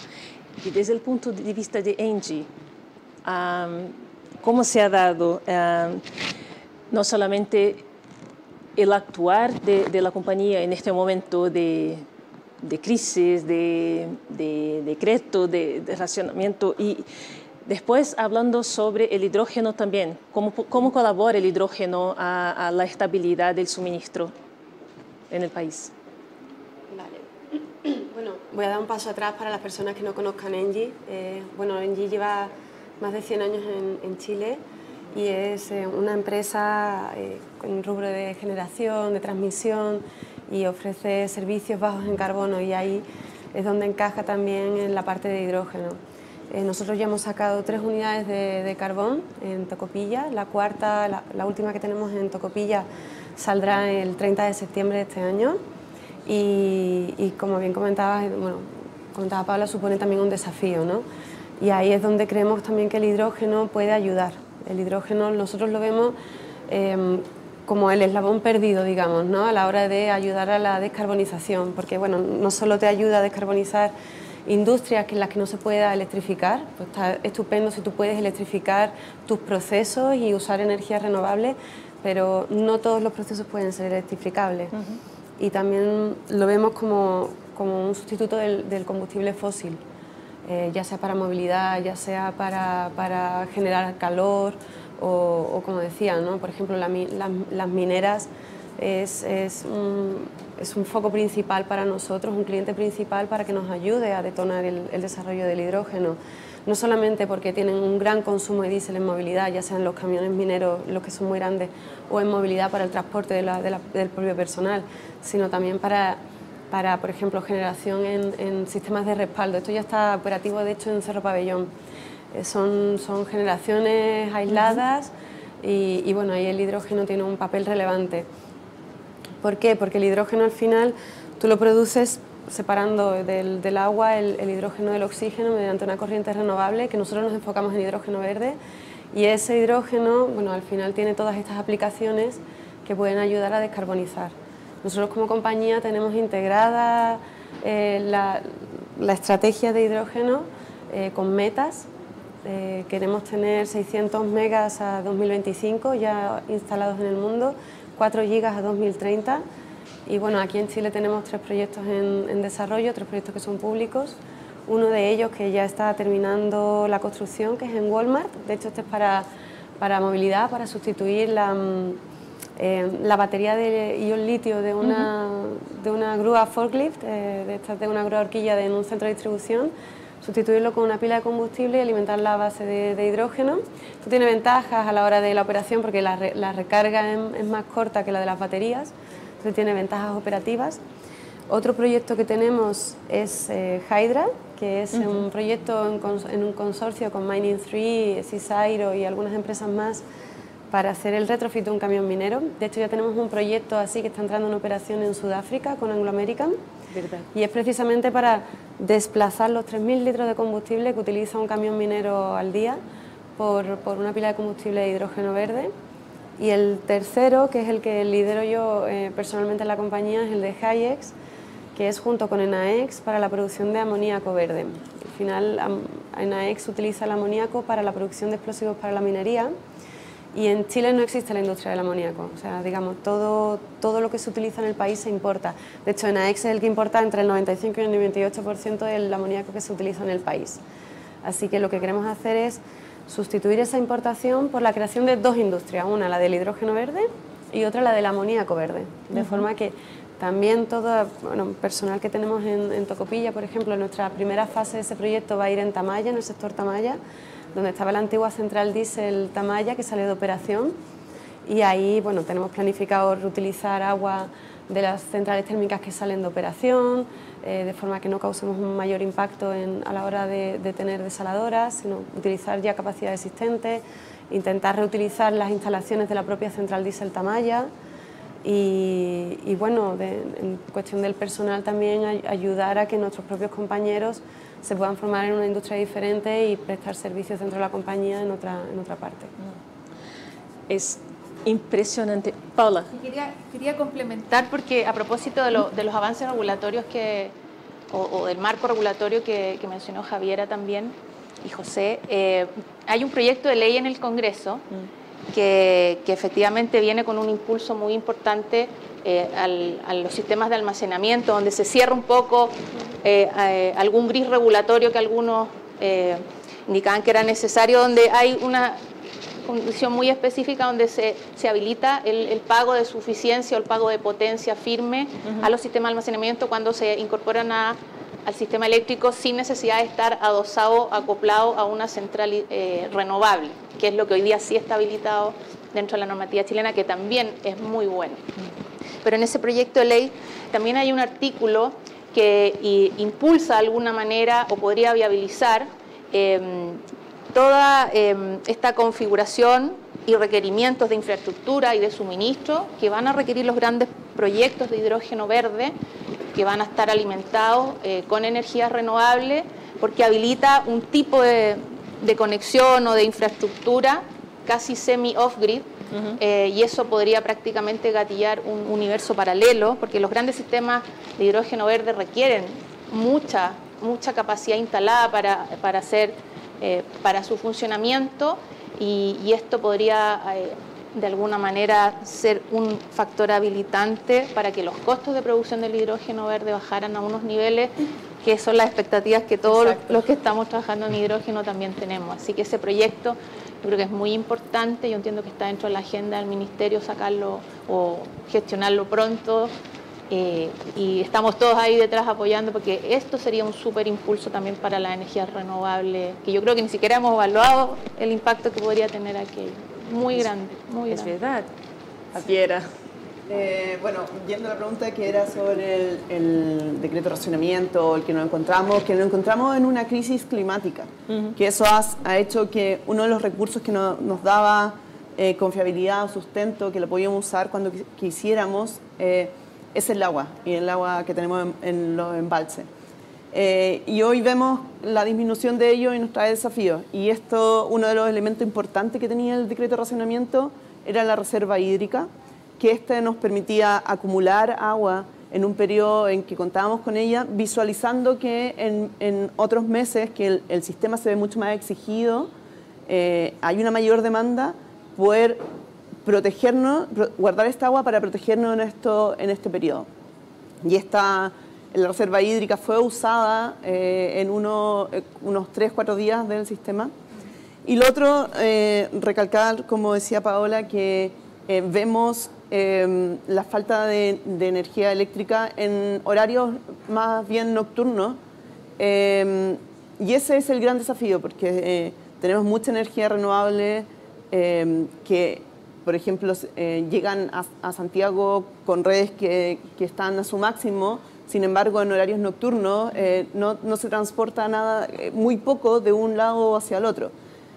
Y desde el punto de vista de ENGIE, ¿cómo se ha dado no solamente el actuar de la compañía en este momento de crisis, de decreto, de racionamiento, y después hablando sobre el hidrógeno también, cómo colabora el hidrógeno a la estabilidad del suministro en el país? Vale. Bueno, voy a dar un paso atrás para las personas que no conozcan ENGIE. ENGIE lleva más de 100 años en Chile y es una empresa con rubro de generación, de transmisión y ofrece servicios bajos en carbono, y ahí es donde encaja también en la parte de hidrógeno. Nosotros ya hemos sacado 3 unidades de carbón en Tocopilla, la cuarta, la última que tenemos en Tocopilla, saldrá el 30 de septiembre de este año y como bien comentaba Paula, supone también un desafío, ¿no? Y ahí es donde creemos también que el hidrógeno puede ayudar. El hidrógeno nosotros lo vemos como el eslabón perdido, digamos, ¿no? A la hora de ayudar a la descarbonización, porque bueno, no solo te ayuda a descarbonizar industrias en las que no se pueda electrificar, pues está estupendo si tú puedes electrificar tus procesos y usar energías renovables, pero no todos los procesos pueden ser electrificables. Y también lo vemos como un sustituto del combustible fósil, ya sea para movilidad, ya sea para generar calor o como decía, ¿no? Por ejemplo, las mineras es un foco principal para nosotros, un cliente principal para que nos ayude a detonar el desarrollo del hidrógeno. No solamente porque tienen un gran consumo de diésel en movilidad, ya sean los camiones mineros, los que son muy grandes, o en movilidad para el transporte del propio personal, sino también para por ejemplo, generación en sistemas de respaldo. Esto ya está operativo, de hecho, en Cerro Pabellón. Son generaciones aisladas y bueno, ahí el hidrógeno tiene un papel relevante. ¿Por qué? Porque el hidrógeno al final tú lo produces separando del agua el hidrógeno del oxígeno mediante una corriente renovable, que nosotros nos enfocamos en hidrógeno verde, y ese hidrógeno, bueno, al final tiene todas estas aplicaciones que pueden ayudar a descarbonizar. Nosotros como compañía tenemos integrada la estrategia de hidrógeno con metas. Queremos tener 600 megas a 2025 ya instalados en el mundo, 4 gigas a 2030. Y bueno, aquí en Chile tenemos 3 proyectos en desarrollo, 3 proyectos que son públicos. Uno de ellos que ya está terminando la construcción, que es en Walmart. De hecho, este es para movilidad, para sustituir la batería de ion litio de una grúa forklift, de una grúa horquilla en un centro de distribución, sustituirlo con una pila de combustible y alimentarla a base de hidrógeno. Esto tiene ventajas a la hora de la operación porque la recarga es más corta que la de las baterías, entonces tiene ventajas operativas. Otro proyecto que tenemos es Hydra, que es un proyecto en un consorcio con Mining3, CSIRO y algunas empresas más para hacer el retrofit de un camión minero. De hecho, ya tenemos un proyecto así que está entrando en operación en Sudáfrica con Anglo American. ¿Verdad? Y es precisamente para desplazar los 3.000 litros de combustible que utiliza un camión minero al día por una pila de combustible de hidrógeno verde. Y el tercero, que es el que lidero yo personalmente en la compañía, es el de HyEx, que es junto con ENAEX para la producción de amoníaco verde. Al final, ENAEX utiliza el amoníaco para la producción de explosivos para la minería. Y en Chile no existe la industria del amoníaco, o sea, digamos, todo lo que se utiliza en el país se importa. De hecho, ENAEX es el que importa entre el 95 y el 98% del amoníaco que se utiliza en el país. Así que lo que queremos hacer es sustituir esa importación por la creación de 2 industrias, una la del hidrógeno verde y otra la del amoníaco verde, de forma que también todo personal que tenemos en Tocopilla, por ejemplo, en nuestra primera fase de ese proyecto va a ir en Tamaya, en el sector Tamaya, donde estaba la antigua central diésel Tamaya, que salió de operación, y ahí bueno, tenemos planificado reutilizar agua de las centrales térmicas que salen de operación, de forma que no causemos un mayor impacto a la hora de tener desaladoras, sino utilizar ya capacidad existente, intentar reutilizar las instalaciones de la propia central diésel Tamaya, y bueno, en cuestión del personal también ayudar a que nuestros propios compañeros se puedan formar en una industria diferente y prestar servicios dentro de la compañía en otra parte. Es impresionante. Paula. Quería complementar porque a propósito de los avances regulatorios o del marco regulatorio que mencionó Javiera también y José, hay un proyecto de ley en el Congreso que efectivamente viene con un impulso muy importante a los sistemas de almacenamiento, donde se cierra un poco algún gris regulatorio que algunos indicaban que era necesario, donde hay una condición muy específica donde se habilita el pago de suficiencia o el pago de potencia firme a los sistemas de almacenamiento cuando se incorporan al sistema eléctrico sin necesidad de estar adosado, acoplado a una central renovable, que es lo que hoy día sí está habilitado dentro de la normativa chilena, que también es muy bueno. Pero en ese proyecto de ley también hay un artículo que impulsa de alguna manera o podría viabilizar toda esta configuración y requerimientos de infraestructura y de suministro que van a requerir los grandes proyectos de hidrógeno verde, que van a estar alimentados con energías renovables, porque habilita un tipo de conexión o de infraestructura casi semi-off-grid, y eso podría prácticamente gatillar un universo paralelo, porque los grandes sistemas de hidrógeno verde requieren mucha capacidad instalada para su funcionamiento, y esto podría de alguna manera ser un factor habilitante para que los costos de producción del hidrógeno verde bajaran a unos niveles que son las expectativas que todos los que estamos trabajando en hidrógeno también tenemos. Así que ese proyecto yo creo que es muy importante. Yo entiendo que está dentro de la agenda del Ministerio sacarlo o gestionarlo pronto, y estamos todos ahí detrás apoyando, porque esto sería un súper impulso también para las energías renovables, que yo creo que ni siquiera hemos evaluado el impacto que podría tener aquello. Muy grande, muy grande. Es verdad. Javiera. Bueno, yendo a la pregunta que era sobre el decreto de racionamiento, el que nos encontramos en una crisis climática, que eso ha hecho que uno de los recursos que nos daba confiabilidad o sustento, que lo podíamos usar cuando quisiéramos, es el agua, y el agua que tenemos en los embalses. Y hoy vemos la disminución de ello y nos trae desafíos. Y esto, uno de los elementos importantes que tenía el decreto de racionamiento era la reserva hídrica, que nos permitía acumular agua en un periodo en que contábamos con ella, visualizando que en otros meses que el sistema se ve mucho más exigido, hay una mayor demanda, poder protegernos, guardar esta agua para protegernos en este periodo. Y la reserva hídrica fue usada en unos 3-4 días del sistema. Y lo otro, recalcar, como decía Paola, que vemos la falta de energía eléctrica en horarios más bien nocturnos, y ese es el gran desafío, porque tenemos mucha energía renovable que, por ejemplo, llegan a Santiago con redes que están a su máximo. Sin embargo, en horarios nocturnos no se transporta nada, muy poco de un lado hacia el otro.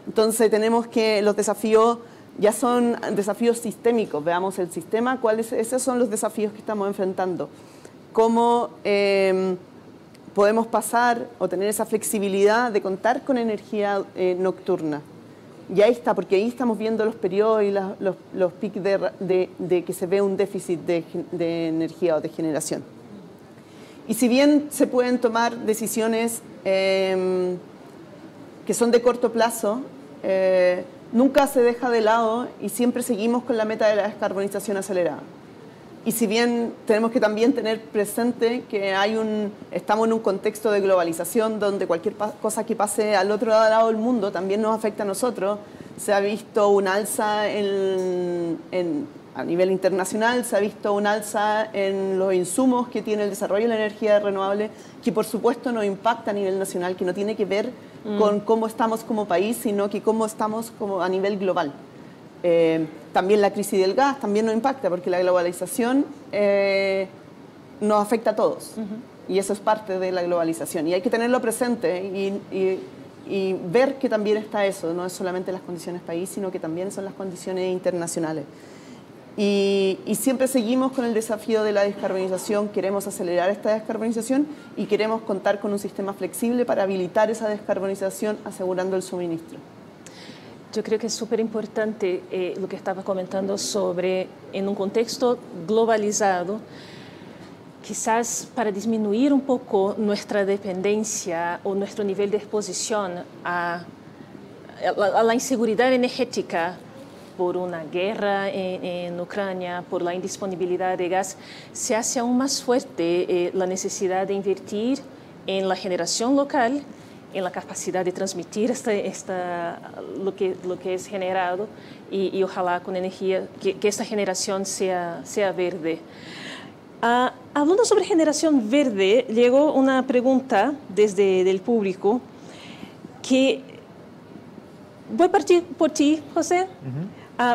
Entonces tenemos que los desafíos ya son desafíos sistémicos. Veamos el sistema, esos son los desafíos que estamos enfrentando. Cómo podemos pasar o tener esa flexibilidad de contar con energía nocturna. Y ahí está, porque ahí estamos viendo los periodos y los picos de que se ve un déficit de energía o de generación. Y si bien se pueden tomar decisiones que son de corto plazo, nunca se deja de lado y siempre seguimos con la meta de la descarbonización acelerada. Y si bien tenemos que también tener presente que estamos en un contexto de globalización donde cualquier cosa que pase al otro lado del mundo también nos afecta a nosotros, se ha visto un alza a nivel internacional, se ha visto un alza en los insumos que tiene el desarrollo de la energía renovable, que por supuesto nos impacta a nivel nacional, que no tiene que ver con cómo estamos como país, sino que cómo estamos a nivel global. También la crisis del gas también nos impacta, porque la globalización nos afecta a todos, y eso es parte de la globalización, y hay que tenerlo presente y ver que también está eso, no es solamente las condiciones país, sino que también son las condiciones internacionales. Y siempre seguimos con el desafío de la descarbonización, queremos acelerar esta descarbonización y queremos contar con un sistema flexible para habilitar esa descarbonización asegurando el suministro. Yo creo que es súper importante lo que estaba comentando sobre, en un contexto globalizado, quizás para disminuir un poco nuestra dependencia o nuestro nivel de exposición a la inseguridad energética por una guerra en Ucrania, por la indisponibilidad de gas, se hace aún más fuerte la necesidad de invertir en la generación local, en la capacidad de transmitir lo que es generado y ojalá con energía, que esta generación sea verde. Hablando sobre generación verde, llegó una pregunta desde el público que voy a partir por ti, José,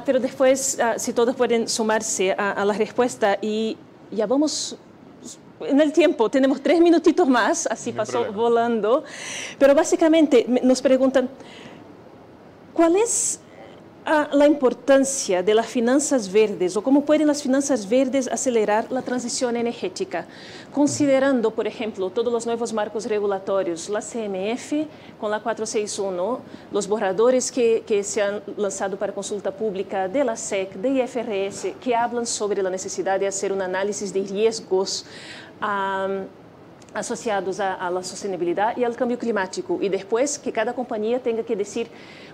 pero después, si todos pueden sumarse a la respuesta, y ya vamos en el tiempo, tenemos 3 minutitos más, así pasó volando, pero básicamente nos preguntan, ¿cuál es la importancia de las finanzas verdes o cómo pueden las finanzas verdes acelerar la transición energética? Considerando, por ejemplo, todos los nuevos marcos regulatorios, la CMF con la 461, los borradores que se han lanzado para consulta pública de la SEC, de IFRS, que hablan sobre la necesidad de hacer un análisis de riesgos asociados a la sostenibilidad y al cambio climático, y después que cada compañía tenga que decir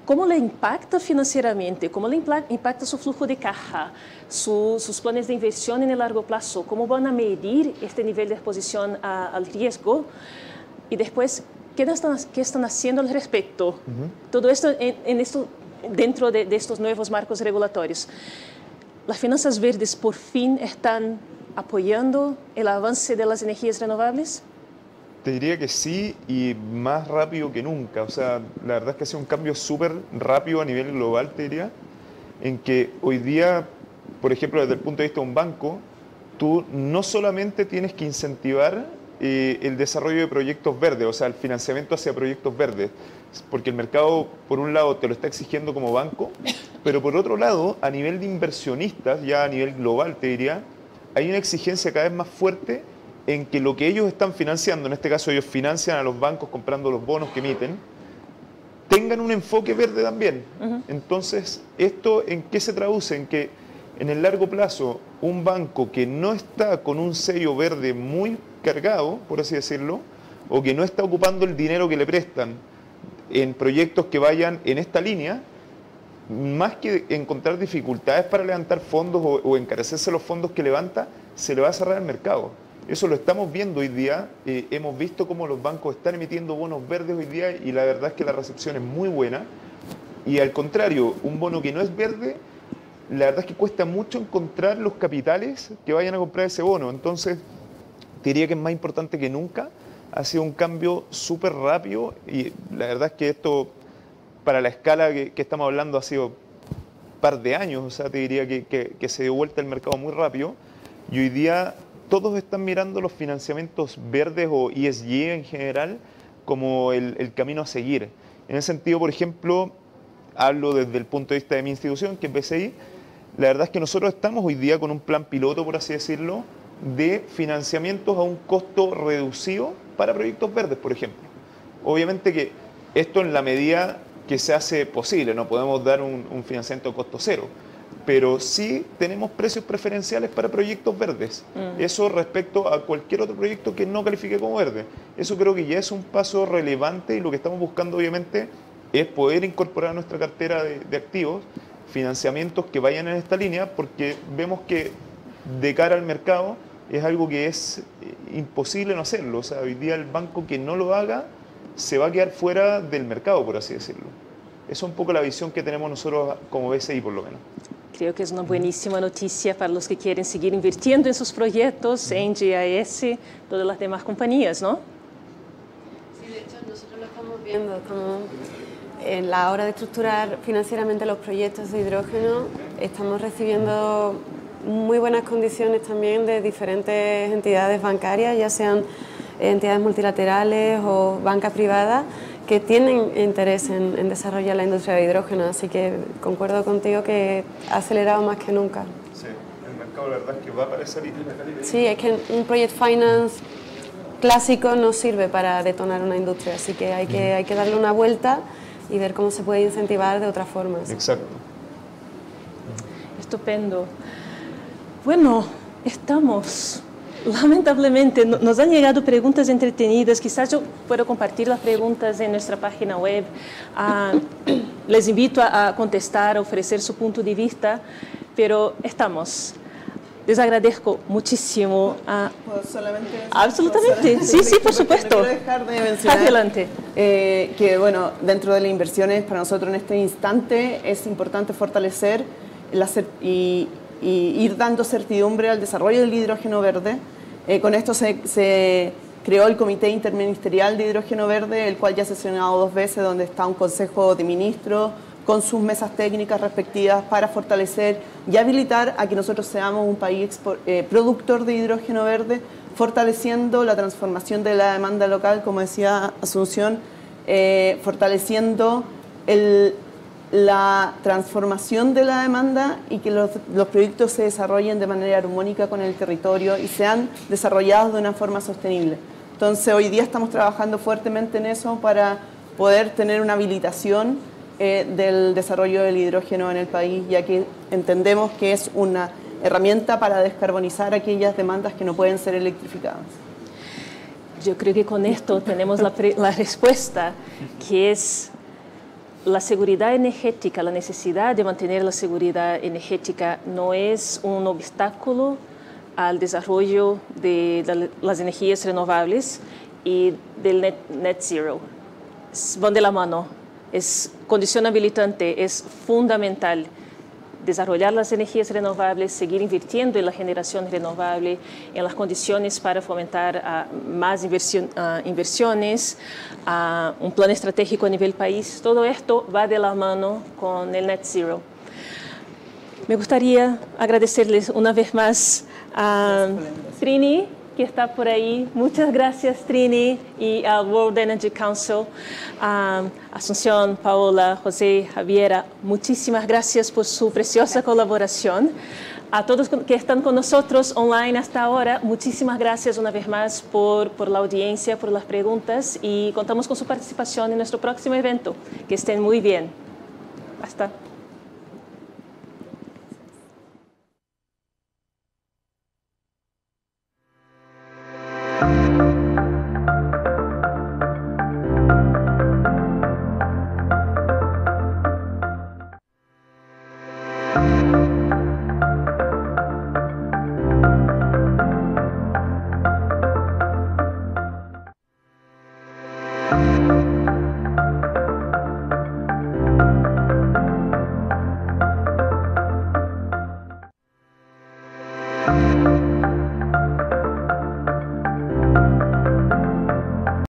cómo le impacta financieramente, cómo le impacta su flujo de caja, sus planes de inversión en el largo plazo, cómo van a medir este nivel de exposición al riesgo, y después qué están haciendo al respecto. Todo esto, dentro de estos nuevos marcos regulatorios. Las finanzas verdes por fin están apoyando el avance de las energías renovables. Te diría que sí, y más rápido que nunca. O sea, la verdad es que ha sido un cambio súper rápido a nivel global, te diría, en que hoy día, por ejemplo, desde el punto de vista de un banco, tú no solamente tienes que incentivar el desarrollo de proyectos verdes, o sea, el financiamiento hacia proyectos verdes, porque el mercado, por un lado, te lo está exigiendo como banco, pero por otro lado, a nivel de inversionistas, ya a nivel global, te diría, hay una exigencia cada vez más fuerte en que lo que ellos están financiando, en este caso ellos financian a los bancos comprando los bonos que emiten, tengan un enfoque verde también. Entonces, ¿esto en qué se traduce? En que en el largo plazo un banco que no está con un sello verde muy cargado, por así decirlo, o que no está ocupando el dinero que le prestan en proyectos que vayan en esta línea, más que encontrar dificultades para levantar fondos o encarecerse los fondos que levanta, se le va a cerrar el mercado. Eso lo estamos viendo hoy día. Hemos visto cómo los bancos están emitiendo bonos verdes hoy día y la verdad es que la recepción es muy buena. Y al contrario, un bono que no es verde, la verdad es que cuesta mucho encontrar los capitales que vayan a comprar ese bono. Entonces, diría que es más importante que nunca. Ha sido un cambio súper rápido y la verdad es que esto, para la escala que estamos hablando, ha sido un par de años. O sea, te diría que se dio vuelta el mercado muy rápido. Y hoy día todos están mirando los financiamientos verdes o ESG en general como el camino a seguir. En ese sentido, por ejemplo, hablo desde el punto de vista de mi institución, que es BCI. La verdad es que nosotros estamos hoy día con un plan piloto, por así decirlo, de financiamientos a un costo reducido para proyectos verdes, por ejemplo. Obviamente que esto en la medida que se hace posible, no podemos dar un financiamiento a costo cero, pero sí tenemos precios preferenciales para proyectos verdes. Eso respecto a cualquier otro proyecto que no califique como verde. Eso creo que ya es un paso relevante y lo que estamos buscando obviamente es poder incorporar a nuestra cartera de activos financiamientos que vayan en esta línea, porque vemos que de cara al mercado es algo que es imposible no hacerlo. O sea, hoy día el banco que no lo haga se va a quedar fuera del mercado, por así decirlo. Esa es un poco la visión que tenemos nosotros como BCI, por lo menos. Creo que es una buenísima noticia para los que quieren seguir invirtiendo en sus proyectos, en GIS, todas las demás compañías, ¿no? Sí, de hecho, nosotros lo estamos viendo. En la hora de estructurar financieramente los proyectos de hidrógeno, estamos recibiendo muy buenas condiciones también de diferentes entidades bancarias, ya sean entidades multilaterales o banca privada, que tienen interés en desarrollar la industria de hidrógeno, así que concuerdo contigo que ha acelerado más que nunca. Sí, el mercado la verdad es que va para esa línea. Sí, es que un project finance clásico no sirve para detonar una industria, así que hay que darle una vuelta y ver cómo se puede incentivar de otra forma. Exacto. Estupendo. Bueno, estamos... Lamentablemente, nos han llegado preguntas entretenidas. Quizás yo puedo compartir las preguntas en nuestra página web. Les invito a contestar, a ofrecer su punto de vista, pero estamos. Les agradezco muchísimo. ¿Puedo solamente? Absolutamente, sí, por supuesto. No quiero dejar de mencionar Adelante. Que, bueno, dentro de las inversiones, para nosotros en este instante es importante fortalecer y ir dando certidumbre al desarrollo del hidrógeno verde. Con esto se creó el Comité Interministerial de Hidrógeno Verde, el cual ya ha sesionado 2 veces, donde está un consejo de ministros con sus mesas técnicas respectivas para fortalecer y habilitar a que nosotros seamos un país productor de hidrógeno verde, fortaleciendo la transformación de la demanda local, como decía Asunción, fortaleciendo la transformación de la demanda y que los proyectos se desarrollen de manera armónica con el territorio y sean desarrollados de una forma sostenible. Entonces, hoy día estamos trabajando fuertemente en eso para poder tener una habilitación del desarrollo del hidrógeno en el país, ya que entendemos que es una herramienta para descarbonizar aquellas demandas que no pueden ser electrificadas. Yo creo que con esto tenemos la respuesta, que es la seguridad energética, la necesidad de mantener la seguridad energética no es un obstáculo al desarrollo de las energías renovables y del net zero. Van de la mano, es condición habilitante, es fundamental desarrollar las energías renovables, seguir invirtiendo en la generación renovable, en las condiciones para fomentar más inversiones, un plan estratégico a nivel país. Todo esto va de la mano con el net zero. Me gustaría agradecerles una vez más a Trini, que está por ahí. Muchas gracias, Trini, y al World Energy Council, Asunción, Paola, José, Javiera. Muchísimas gracias por su preciosa colaboración. A todos que están con nosotros online hasta ahora, muchísimas gracias una vez más por la audiencia, por las preguntas, y contamos con su participación en nuestro próximo evento. Que estén muy bien. Hasta. Thank you.